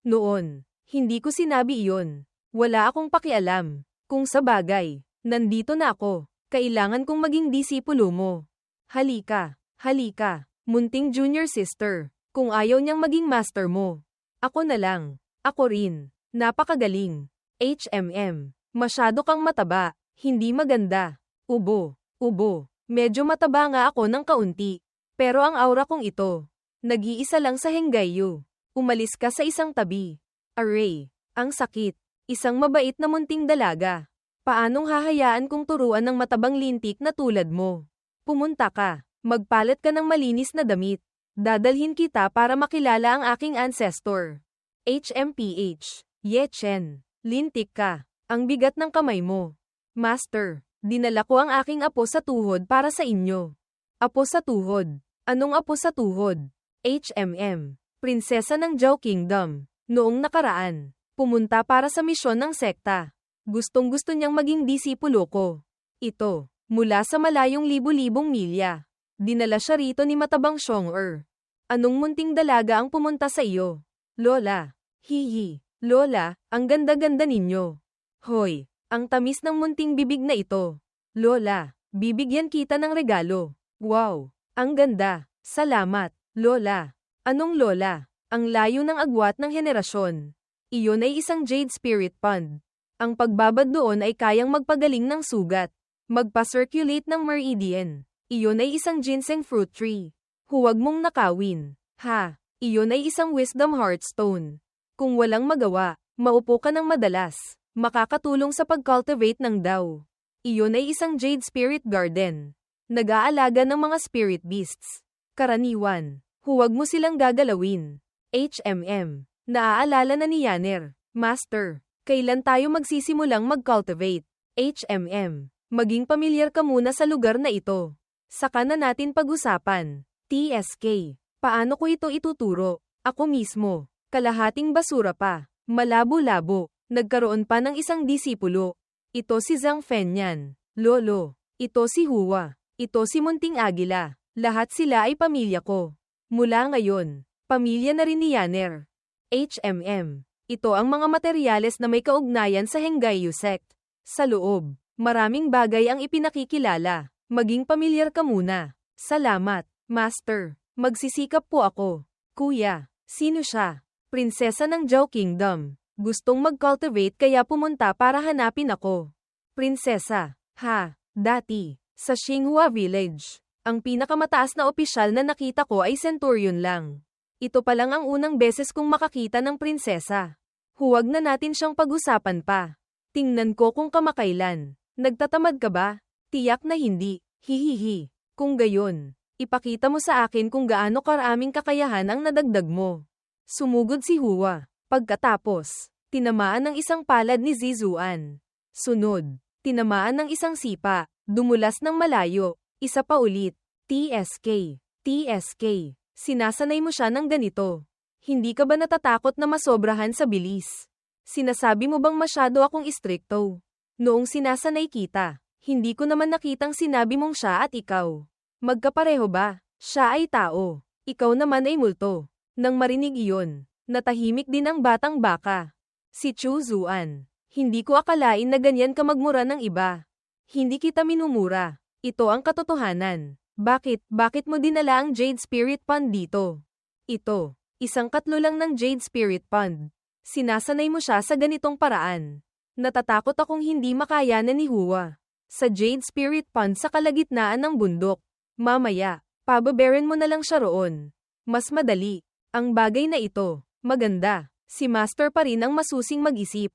Noon. Hindi ko sinabi iyon. Wala akong pakialam. Kung sa bagay, nandito na ako. Kailangan kong maging disipulo mo. Halika, halika, munting junior sister. Kung ayaw niyang maging master mo, ako na lang. Ako rin. Napakagaling. HMM. Masyado kang mataba. Hindi maganda. Ubo. Ubo. Medyo mataba nga ako ng kaunti. Pero ang aura kong ito, nag-iisa lang sa Henggayu. Umalis ka sa isang tabi. Aray. Ang sakit. Isang mabait na munting dalaga. Paanong hahayaan kong turuan ng matabang lintik na tulad mo? Pumunta ka. Magpalit ka ng malinis na damit. Dadalhin kita para makilala ang aking ancestor. HMPH. Ye Chen. Lintik ka. Ang bigat ng kamay mo. Master, dinala ko ang aking apo sa tuhod para sa inyo. Apo sa tuhod. Anong apo sa tuhod? HMM. Prinsesa ng Zhao Kingdom. Noong nakaraan, pumunta para sa misyon ng sekta. Gustong-gusto niyang maging disipulo ko. Ito, mula sa malayong libu-libong milya. Dinala siya rito ni matabang Xiong-er. Anong munting dalaga ang pumunta sa iyo? Lola. Hihi. Lola, ang ganda-ganda ninyo. Hoy, ang tamis ng munting bibig na ito. Lola, bibigyan kita ng regalo. Wow, ang ganda. Salamat, Lola. Anong Lola? Ang layo ng agwat ng henerasyon. Iyon ay isang jade spirit pond. Ang pagbabad doon ay kayang magpagaling ng sugat. Magpa-circulate ng meridian. Iyon ay isang ginseng fruit tree. Huwag mong nakawin. Ha, iyon ay isang wisdom heartstone. Kung walang magawa, maupo ka ng madalas. Makakatulong sa pag-cultivate ng Dao. Iyon ay isang jade spirit garden. Nag-aalaga ng mga spirit beasts. Karaniwan. Huwag mo silang gagalawin. HMM. Naaalala na ni Yanner. Master. Kailan tayo magsisimulang mag-cultivate? HMM. Maging pamilyar ka muna sa lugar na ito. Saka na natin pag-usapan. TSK. Paano ko ito ituturo? Ako mismo. Kalahating basura pa. Malabo-labo. Nagkaroon pa ng isang disipulo. Ito si Zhang Fenyan. Lolo. Ito si Hua. Ito si Munting Agila. Lahat sila ay pamilya ko. Mula ngayon, pamilya na rin ni Yanner. HMM. Ito ang mga materyales na may kaugnayan sa Henggayu sect. Sa loob, maraming bagay ang ipinakikilala. Maging pamilyar ka muna. Salamat, Master. Magsisikap po ako. Kuya, sino siya? Prinsesa ng Zhao Kingdom. Gustong mag-cultivate kaya pumunta para hanapin ako. Prinsesa. Ha, dati. Sa Xinghua Village. Ang pinakamataas na opisyal na nakita ko ay Centurion lang. Ito pa lang ang unang beses kong makakita ng prinsesa. Huwag na natin siyang pag-usapan pa. Tingnan ko kung kamakailan. Nagtatamad ka ba? Tiyak na hindi. Hihihi. Kung gayon, ipakita mo sa akin kung gaano karaming kakayahan ang nadagdag mo. Sumugod si Hua. Pagkatapos, tinamaan ng isang palad ni Zizuan. Sunod, tinamaan ng isang sipa. Dumulas ng malayo. Isa pa ulit. TSK. TSK. Sinasanay mo siya ng ganito. Hindi ka ba natatakot na masobrahan sa bilis? Sinasabi mo bang masyado akong istrikto? Noong sinasanay kita, hindi ko naman nakitang sinabi mong siya at ikaw. Magkapareho ba? Siya ay tao. Ikaw naman ay multo. Nang marinig iyon, natahimik din ang batang baka. Si Chu Zuan. Hindi ko akalain na ganyan ka magmura ng iba. Hindi kita minumura. Ito ang katotohanan. Bakit mo dinala ang Jade Spirit Pond dito? Ito, isang katlo lang ng Jade Spirit Pond. Sinasanay mo siya sa ganitong paraan. Natatakot akong hindi makayanan ni Hua. Sa Jade Spirit Pond sa kalagitnaan ng bundok. Mamaya, pababarin mo na lang siya roon. Mas madali. Ang bagay na ito, maganda. Si Master pa rin ang masusing mag-isip.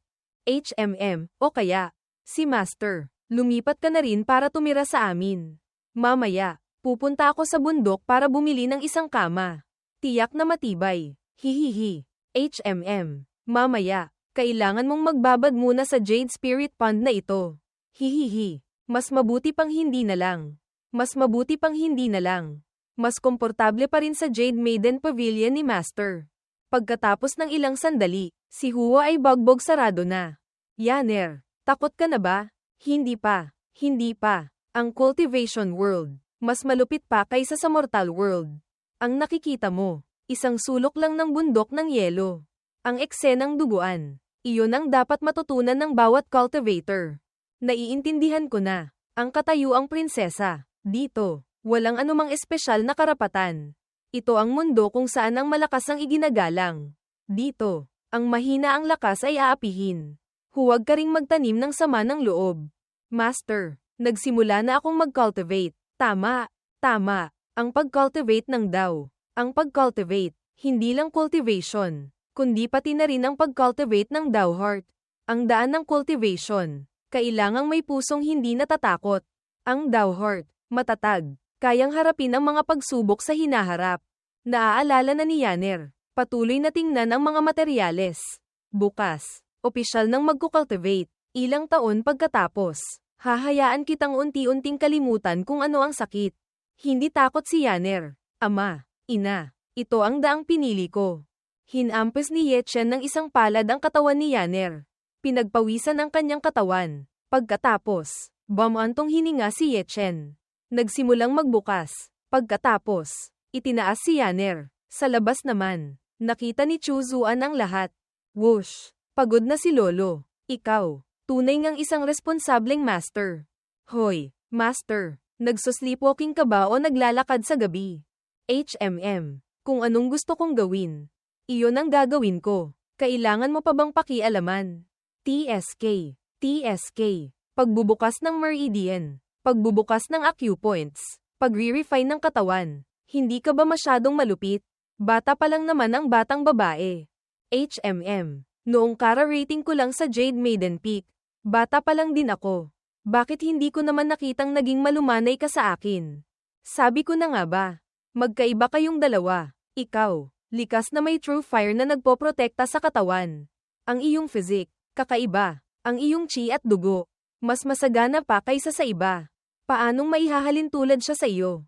HMM, o kaya, si Master, lumipat ka na rin para tumira sa amin. Mamaya, pupunta ako sa bundok para bumili ng isang kama. Tiyak na matibay. Hihihi. HMM. Mamaya, kailangan mong magbabad muna sa Jade Spirit Pond na ito. Hihihi. Mas mabuti pang hindi na lang. Mas mabuti pang hindi na lang. Mas komportable pa rin sa Jade Maiden Pavilion ni Master. Pagkatapos ng ilang sandali, si Hua ay bagbog sarado na. Yanner, takot ka na ba? Hindi pa. Hindi pa. Ang cultivation world, mas malupit pa kaysa sa mortal world. Ang nakikita mo, isang sulok lang ng bundok ng yelo. Ang eksenang duguan, iyon ang dapat matutunan ng bawat cultivator. Naiintindihan ko na. Ang katayuang prinsesa. Dito, walang anumang espesyal na karapatan. Ito ang mundo kung saan ang malakas ang iginagalang. Dito, ang mahina ang lakas ay aapihin. Huwag ka ring magtanim ng sama ng loob. Master, nagsimula na akong mag-cultivate. Tama, tama. Ang pag-cultivate ng Dao. Ang pag-cultivate, hindi lang cultivation, kundi pati na rin ang pag-cultivate ng Dao heart. Ang daan ng cultivation, kailangang may pusong hindi natatakot. Ang Dao heart, matatag, kayang harapin ang mga pagsubok sa hinaharap. Naaalala na ni Yanner, patuloy na tingnan ang mga materyales. Bukas, opisyal nang magkukultivate, ilang taon pagkatapos, hahayaan kitang unti-unting kalimutan kung ano ang sakit. Hindi takot si Yanner, ama, ina, ito ang daang pinili ko. Hinampes ni Yechen ng isang palad ang katawan ni Yanner. Pinagpawisan ang kanyang katawan. Pagkatapos, bumantong hininga si Yechen. Nagsimulang magbukas. Pagkatapos, itinaas si Yanner. Sa labas naman, nakita ni Chu Zuan ang lahat. Whoosh! Pagod na si Lolo. Ikaw, tunay ngang isang responsableng master. Hoy, master, nagsusleepwalking ka ba o naglalakad sa gabi? Kung anong gusto kong gawin, iyon ang gagawin ko. Kailangan mo pa bang pakialaman? TSK. Pagbubukas ng meridian. Pagbubukas ng acupoints. Pagre-refine ng katawan. Hindi ka ba masyadong malupit? Bata pa lang naman ang batang babae. Noong kara-rating ko lang sa Jade Maiden Peak. Bata pa lang din ako. Bakit hindi ko naman nakitang naging malumanay ka sa akin? Sabi ko na nga ba? Magkaiba kayong dalawa. Ikaw, likas na may true fire na nagpoprotekta sa katawan. Ang iyong physique, kakaiba. Ang iyong chi at dugo, mas masagana pa kaysa sa iba. Paanong maihahalin tulad siya sa iyo?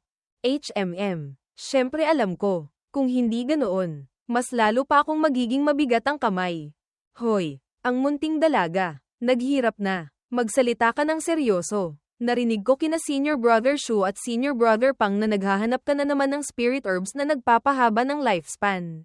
Syempre alam ko, kung hindi ganoon, mas lalo pa akong magiging mabigat ang kamay. Hoy, ang munting dalaga, naghirap na. Magsalita ka ng seryoso. Narinig ko kina Senior Brother Shu at Senior Brother Pang na naghahanap ka na naman ng spirit herbs na nagpapahaba ng lifespan.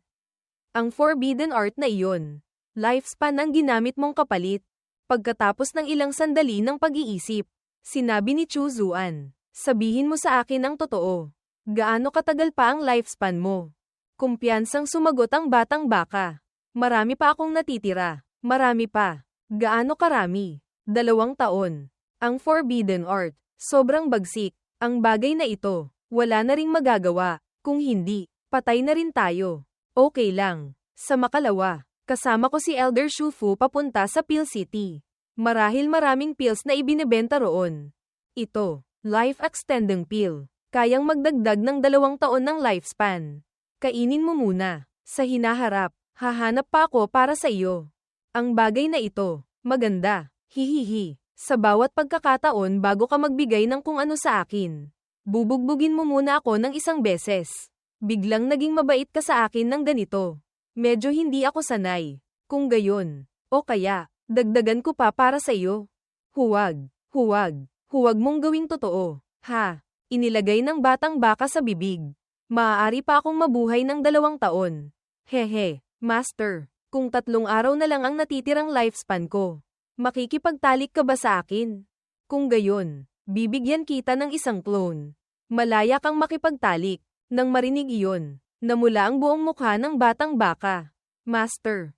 Ang forbidden art na iyon. Lifespan ang ginamit mong kapalit. Pagkatapos ng ilang sandali ng pag-iisip, sinabi ni Chu Zuan, sabihin mo sa akin ang totoo. Gaano katagal pa ang lifespan mo? Kumpiyansang sumagot ang batang baka. Marami pa akong natitira. Marami pa. Gaano karami? 2 taon. Ang forbidden art, sobrang bagsik. Ang bagay na ito, wala na ring magagawa. Kung hindi, patay na rin tayo. Okay lang. Sa makalawa, kasama ko si Elder Shufu papunta sa Pill City. Marahil maraming pills na ibinebenta roon. Ito, life extending pill. Kayang magdagdag ng 2 taon ng lifespan. Kainin mo muna. Sa hinaharap, hahanap pa ako para sa iyo. Ang bagay na ito, maganda. Hihihi. Sa bawat pagkakataon bago ka magbigay ng kung ano sa akin. Bubugbugin mo muna ako ng 1 beses. Biglang naging mabait ka sa akin ng ganito. Medyo hindi ako sanay. Kung gayon, o kaya, dagdagan ko pa para sa iyo. Huwag mong gawing totoo. Ha, inilagay ng batang baka sa bibig. Maaari pa akong mabuhay ng 2 taon. Hehe, master, kung 3 araw na lang ang natitirang lifespan ko. Makikipagtalik ka ba sa akin? Kung gayon, bibigyan kita ng 1 clone. Malaya kang makipagtalik. Nang marinig iyon, namula ang buong mukha ng batang baka. Master,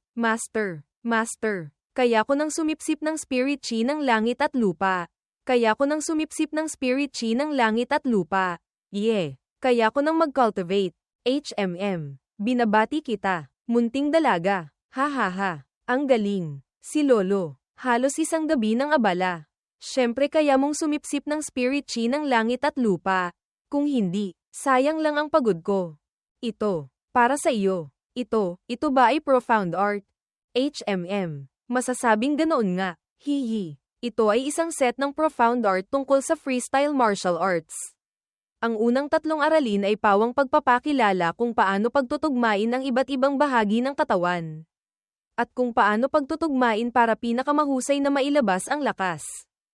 kaya ko nang sumipsip ng spirit chi ng langit at lupa. Kaya ko nang sumipsip ng spirit chi ng langit at lupa. Kaya ko nang mag-cultivate. Binabati kita, munting dalaga. Ha. Ang galing. Si Lolo. Halos 1 gabi ng abala. Syempre kaya mong sumipsip ng spirit chi ng langit at lupa. Kung hindi, sayang lang ang pagod ko. Ito, para sa iyo. Ito ba ay profound art? Masasabing ganoon nga. Hihi. Ito ay isang set ng profound art tungkol sa freestyle martial arts. Ang unang 3 aralin ay pawang pagpapakilala kung paano pagtutugmain ang iba't ibang bahagi ng katawan. At kung paano pagtutugmain para pinakamahusay na mailabas ang lakas.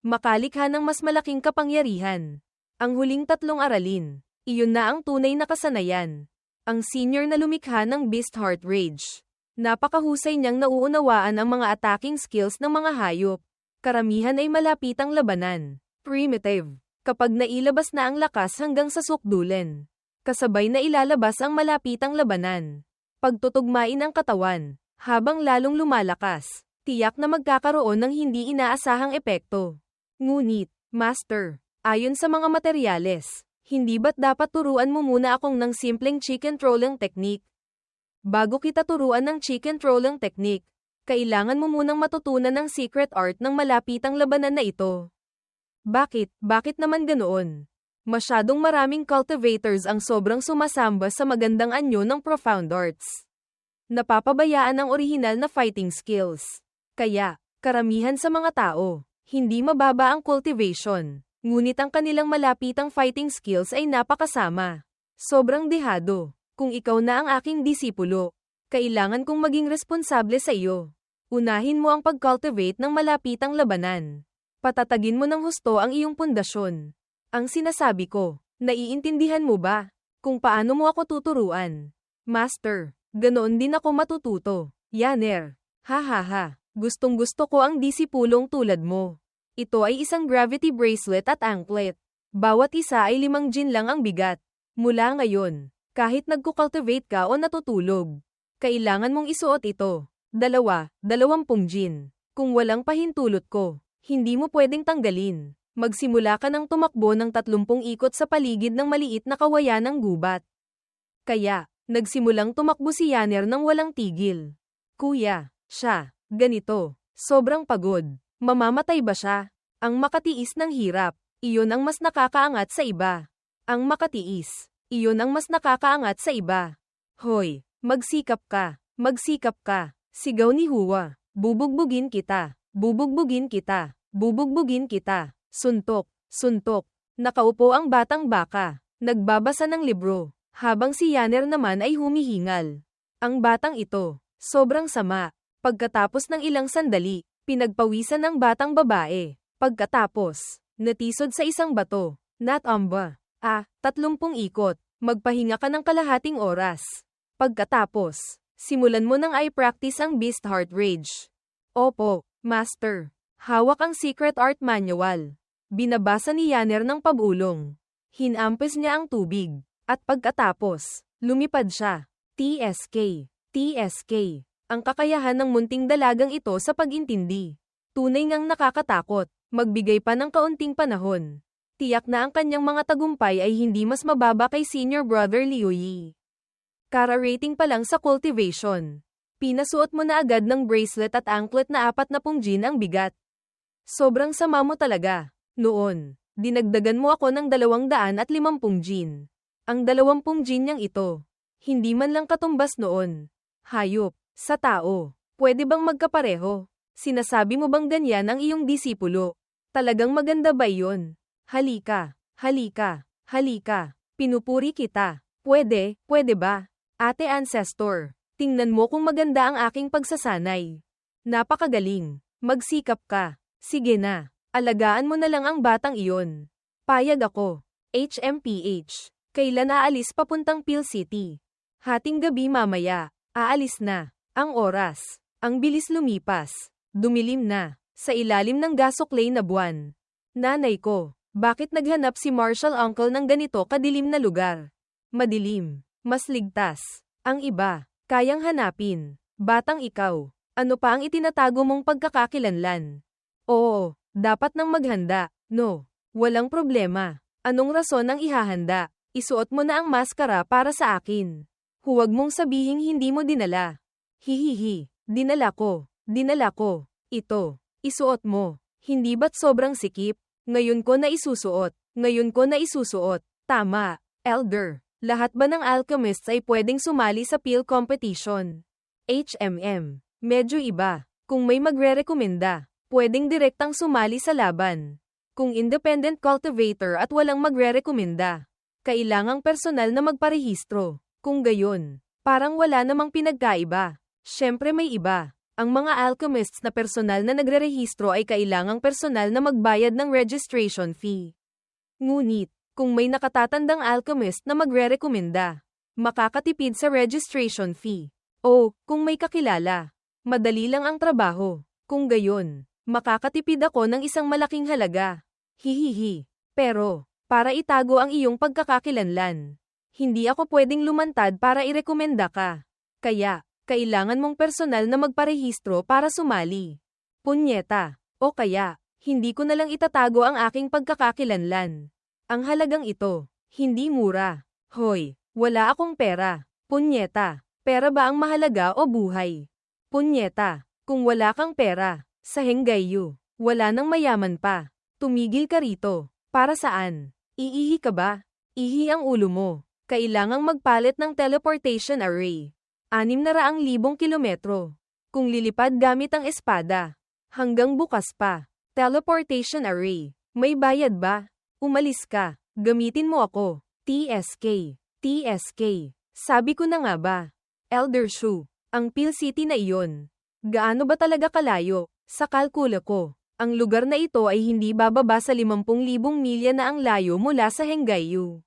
Makalikha ng mas malaking kapangyarihan. Ang huling 3 aralin, iyon na ang tunay na kasanayan. Ang senior na lumikha ng Beast Heart Rage. Napakahusay niyang nauunawaan ang mga attacking skills ng mga hayop. Karamihan ay malapitang labanan. Primitive. Kapag nailabas na ang lakas hanggang sa sukdulen. Kasabay na ilalabas ang malapitang labanan. Pagtutugmain ang katawan. Habang lalong lumalakas, tiyak na magkakaroon ng hindi inaasahang epekto. Ngunit, Master, ayon sa mga materyales, hindi ba't dapat turuan mo muna akong ng simpleng chicken trolling technique? Bago kita turuan ng chicken trolling technique, kailangan mo munang matutunan ng secret art ng malapitang labanan na ito. Bakit? Bakit naman ganoon? Masyadong maraming cultivators ang sobrang sumasamba sa magandang anyo ng profound arts. Napapabayaan ang orihinal na fighting skills. Kaya, karamihan sa mga tao, hindi mababa ang cultivation, ngunit ang kanilang malapitang fighting skills ay napakasama. Sobrang dehado. Kung ikaw na ang aking disipulo, kailangan kong maging responsable sa iyo. Unahin mo ang pag-cultivate ng malapitang labanan. Patatagin mo ng husto ang iyong pundasyon. Ang sinasabi ko, naiintindihan mo ba? Kung paano mo ako tuturuan? Master, ganoon din ako matututo. Yaner. Hahaha. Gustong-gusto ko ang disipulong tulad mo. Ito ay isang gravity bracelet at anklet. Bawat isa ay 5 gin lang ang bigat. Mula ngayon, kahit nagkukultivate ka o natutulog, kailangan mong isuot ito. 20 gin. Kung walang pahintulot ko, hindi mo pwedeng tanggalin. Magsimula ka ng tumakbo ng 30 ikot sa paligid ng maliit na kawayan ng gubat. Kaya, nagsimulang tumakbo si Yaner nang walang tigil. Kuya, siya, ganito, sobrang pagod. Mamamatay ba siya? Ang makatiis ng hirap, iyon ang mas nakakaangat sa iba. Ang makatiis, iyon ang mas nakakaangat sa iba. Hoy, magsikap ka, magsikap ka, sigaw ni Hua. Bubugbugin kita, bubugbugin kita, bubugbugin kita. Suntok, suntok. Nakaupo ang batang baka, nagbabasa ng libro, habang si Yaner naman ay humihingal. Ang batang ito, sobrang sama. Pagkatapos ng ilang sandali, pinagpawisan ng batang babae. Pagkatapos, natisod sa isang bato. Natamba. 30 ikot. Magpahinga ka ng kalahating oras. Pagkatapos, simulan mo ng i-practice ang Beast Heart Rage. Opo, Master. Hawak ang Secret Art Manual. Binabasa ni Yaner ng pabulong. Hinampes niya ang tubig. At pagkatapos, lumipad siya. TSK. TSK. Ang kakayahan ng munting dalagang ito sa pag-intindi. Tunay ngang nakakatakot. Magbigay pa ng kaunting panahon. Tiyak na ang kanyang mga tagumpay ay hindi mas mababa kay senior brother Liu Yi. Kara-rating pa lang sa cultivation. Pinasuot mo na agad ng bracelet at anklet na 40 gin ang bigat. Sobrang sama mo talaga. Noon, dinagdagan mo ako ng 250 gin. Ang 20 gin niyang ito, hindi man lang katumbas noon. Hayop, sa tao, pwede bang magkapareho? Sinasabi mo bang ganyan ang iyong disipulo? Talagang maganda ba iyon? Halika, halika, halika. Pinupuri kita. Pwede, pwede ba? Ate Ancestor, tingnan mo kung maganda ang aking pagsasanay. Napakagaling. Magsikap ka. Sige na. Alagaan mo na lang ang batang iyon. Payag ako. HMPH. Kailan aalis papuntang Peel City? Hating gabi mamaya. Aalis na. Ang oras. Ang bilis lumipas. Dumilim na. Sa ilalim ng gasoklay na buwan. Nanay ko, bakit naghanap si Marshall Uncle ng ganito kadilim na lugar? Madilim. Mas ligtas. Ang iba, kayang hanapin. Batang ikaw. Ano pa ang itinatago mong pagkakakilanlan? Oo, dapat nang maghanda. No, walang problema. Anong rason ang ihahanda? Isuot mo na ang maskara para sa akin. Huwag mong sabihing hindi mo dinala. Hihihi, dinala ko. Dinala ko. Ito, isuot mo. Hindi ba't sobrang sikip? Ngayon ko na isusuot. Ngayon ko na isusuot. Tama, Elder. Lahat ba ng alchemists ay pwedeng sumali sa Peel competition? HMM. Medyo iba. Kung may magre-rekomenda, pwedeng direktang sumali sa laban. Kung independent cultivator at walang magre-rekomenda, kailangang personal na magparehistro. Kung gayon, parang wala namang pinagkaiba. Syempre may iba. Ang mga alchemists na personal na nagre-rehistro ay kailangang personal na magbayad ng registration fee. Ngunit, kung may nakatatandang alchemist na magre-rekomenda, makakatipid sa registration fee. O, kung may kakilala, madali lang ang trabaho. Kung gayon, makakatipid ako ng isang malaking halaga. Hihihi. Pero, para itago ang iyong pagkakakilanlan, hindi ako pwedeng lumantad para irekomenda ka. Kaya, kailangan mong personal na magparehistro para sumali. Punyeta. O kaya, hindi ko na lang itatago ang aking pagkakakilanlan. Ang halagang ito, hindi mura. Hoy, wala akong pera. Punyeta. Pera ba ang mahalaga o buhay? Punyeta. Kung wala kang pera, sa Henggayu, wala nang mayaman pa. Tumigil ka rito. Para saan? Iihi ka ba? Ihi ang ulo mo. Kailangang magpalit ng teleportation array. 600,000 kilometro. Kung lilipad gamit ang espada. Hanggang bukas pa. Teleportation array. May bayad ba? Umalis ka. Gamitin mo ako. TSK. TSK. Sabi ko na nga ba? Elder Shu. Ang Peel City na iyon. Gaano ba talaga kalayo? Sa kalkula ko, ang lugar na ito ay hindi bababa sa 50,000 milya na ang layo mula sa Henggayu.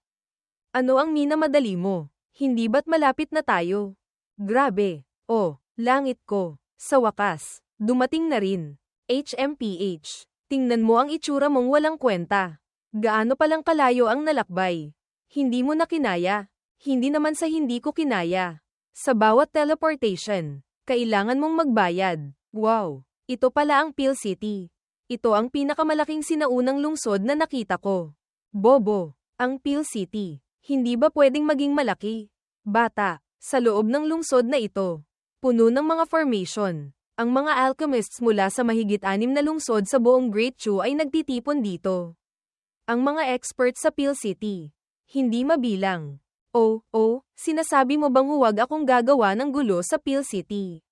Ano ang minamadali mo? Hindi ba't malapit na tayo? Grabe. Oh, langit ko. Sa wakas, dumating na rin. HMPH. Tingnan mo ang itsura mong walang kwenta. Gaano palang kalayo ang nalakbay? Hindi mo na kinaya. Hindi naman sa hindi ko kinaya. Sa bawat teleportation, kailangan mong magbayad. Wow. Ito pala ang Peel City. Ito ang pinakamalaking sinaunang lungsod na nakita ko. Bobo. Ang Peel City. Hindi ba pwedeng maging malaki? Bata. Sa loob ng lungsod na ito, puno ng mga formation. Ang mga alchemists mula sa mahigit 6 na lungsod sa buong Great Chu ay nagtitipon dito. Ang mga experts sa Peel City. Hindi mabilang. Oh, sinasabi mo bang huwag akong gagawa ng gulo sa Peel City?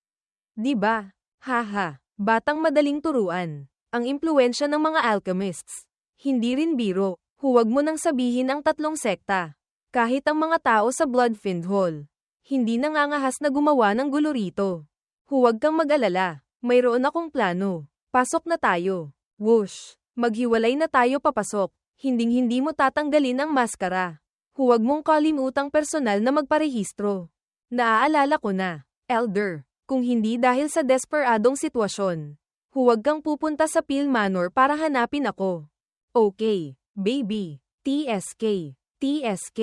Diba? Haha, batang madaling turuan. Ang impluwensya ng mga alchemists. Hindi rin biro, huwag mo nang sabihin ang 3 sekta. Kahit ang mga tao sa Bloodfiend Hall. Hindi nangangahas na gumawa ng gulo rito. Huwag kang mag-alala, mayroon akong plano. Pasok na tayo. Whoosh, maghiwalay na tayo papasok. Hinding-hindi mo tatanggalin ang maskara. Huwag mong kalimutang personal na magparehistro. Naaalala ko na, Elder, kung hindi dahil sa desperadong sitwasyon, huwag kang pupunta sa Peel Manor para hanapin ako. Okay, baby. TSK. TSK.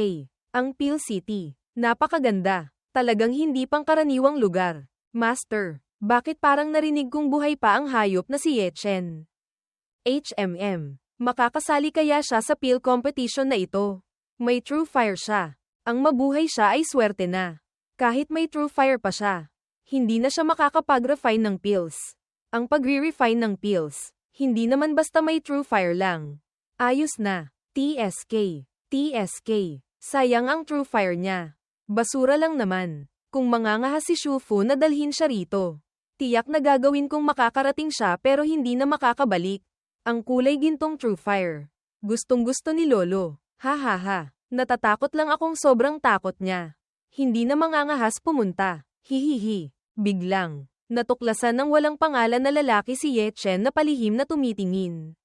Ang Peel City. Napakaganda. Talagang hindi pangkaraniwang lugar. Master, bakit parang narinig kong buhay pa ang hayop na si Yechen? HMM. Makakasali kaya siya sa Peel competition na ito? May true fire siya. Ang mabuhay siya ay swerte na. Kahit may true fire pa siya, hindi na siya makakapag-refine ng pills. Ang pagre-refine ng pills, hindi naman basta may true fire lang. Ayos na. TSK. TSK. Sayang ang true fire niya. Basura lang naman. Kung mangangahas si Shufu na dalhin siya rito, tiyak na gagawin kong makakarating siya pero hindi na makakabalik. Ang kulay gintong true fire. Gustong-gusto ni Lolo. Hahaha. Natatakot lang akong sobrang takot niya. Hindi na mangangahas pumunta. Hihihi. Biglang, natuklasan ng walang pangalan na lalaki si Yechen na palihim na tumitingin.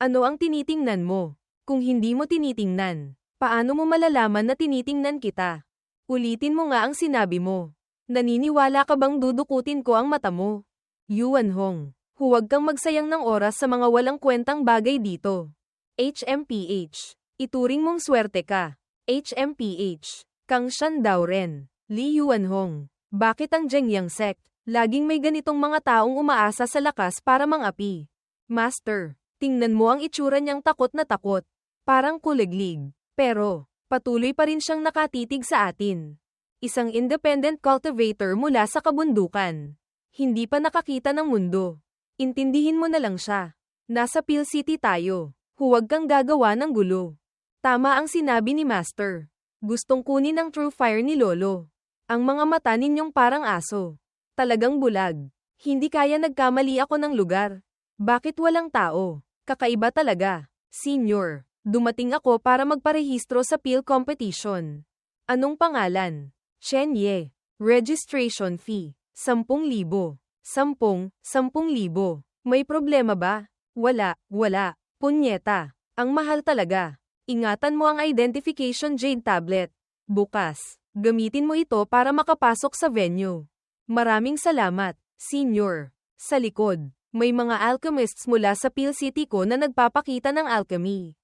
Ano ang tinitingnan mo? Kung hindi mo tinitingnan, paano mo malalaman na tinitingnan kita? Ulitin mo nga ang sinabi mo. Naniniwala ka bang dudukutin ko ang mata mo? Yuan Hong, huwag kang magsayang ng oras sa mga walang kwentang bagay dito. HMPH. Ituring mong swerte ka. HMPH. Kang Shan daw rin. Li Yuan Hong. Bakit ang Zhengyang sect, laging may ganitong mga taong umaasa sa lakas para mangapi? Master, tingnan mo ang itsura niyang takot na takot. Parang kuliglig. Pero, patuloy pa rin siyang nakatitig sa atin. Isang independent cultivator mula sa kabundukan. Hindi pa nakakita ng mundo. Intindihin mo na lang siya. Nasa Peel City tayo. Huwag kang gagawa ng gulo. Tama ang sinabi ni Master. Gustong kunin ang true fire ni Lolo. Ang mga mata ninyong parang aso. Talagang bulag. Hindi kaya nagkamali ako ng lugar. Bakit walang tao? Kakaiba talaga. Senior, dumating ako para magparehistro sa Peel competition. Anong pangalan? Chen Ye. Registration fee. 10,000. 10,000. May problema ba? Wala. Punyeta. Ang mahal talaga. Ingatan mo ang identification jade tablet. Bukas, gamitin mo ito para makapasok sa venue. Maraming salamat, Senior. Sa likod, May mga alchemists mula sa Peel City ko na nagpapakita ng alchemy.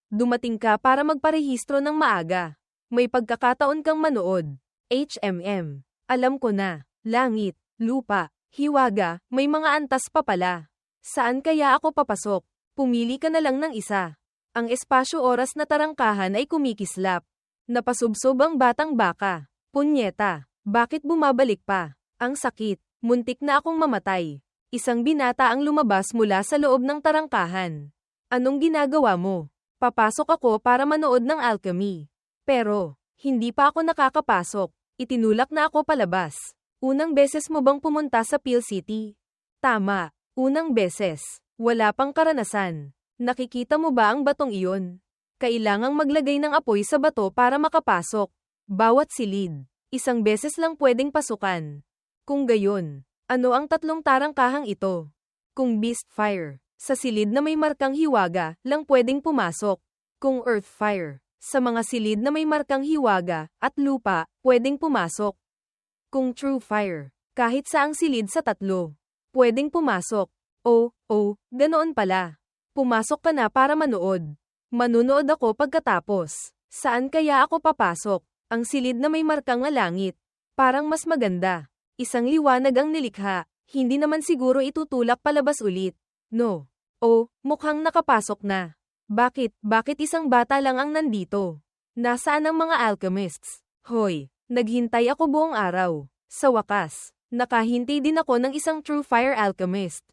Dumating ka para magparehistro ng maaga. May pagkakataon kang manood. HMM. Alam ko na. Langit, lupa, hiwaga, may mga antas pa pala. Saan kaya ako papasok? Pumili ka na lang ng isa. Ang espasyo-oras na tarangkahan ay kumikislap. Napasubsob ang batang baka. Punyeta, bakit bumabalik pa? Ang sakit, muntik na akong mamatay. Isang binata ang lumabas mula sa loob ng tarangkahan. Anong ginagawa mo? Papasok ako para manood ng alchemy. Pero, hindi pa ako nakakapasok. Itinulak na ako palabas. Unang beses mo bang pumunta sa Peel City? Tama, unang beses. Wala pang karanasan. Nakikita mo ba ang batong iyon? Kailangang maglagay ng apoy sa bato para makapasok. Bawat silid, isang beses lang pwedeng pasukan. Kung gayon, ano ang tatlong tarangkahang ito? Kung Beast Fire, sa silid na may markang hiwaga, lang pwedeng pumasok. Kung Earth Fire, sa mga silid na may markang hiwaga, at lupa, pwedeng pumasok. Kung True Fire, kahit saang silid sa tatlo, pwedeng pumasok. Ganoon pala. Pumasok ka na para manood. Manunood ako pagkatapos. Saan kaya ako papasok? Ang silid na may markang langit. Parang mas maganda. Isang liwanag ang nilikha, hindi naman siguro itutulak palabas ulit. No. Mukhang nakapasok na. Bakit isang bata lang ang nandito? Nasaan ang mga alchemists? Hoy, naghintay ako buong araw. Sa wakas, nakahintay din ako ng isang True Fire alchemist.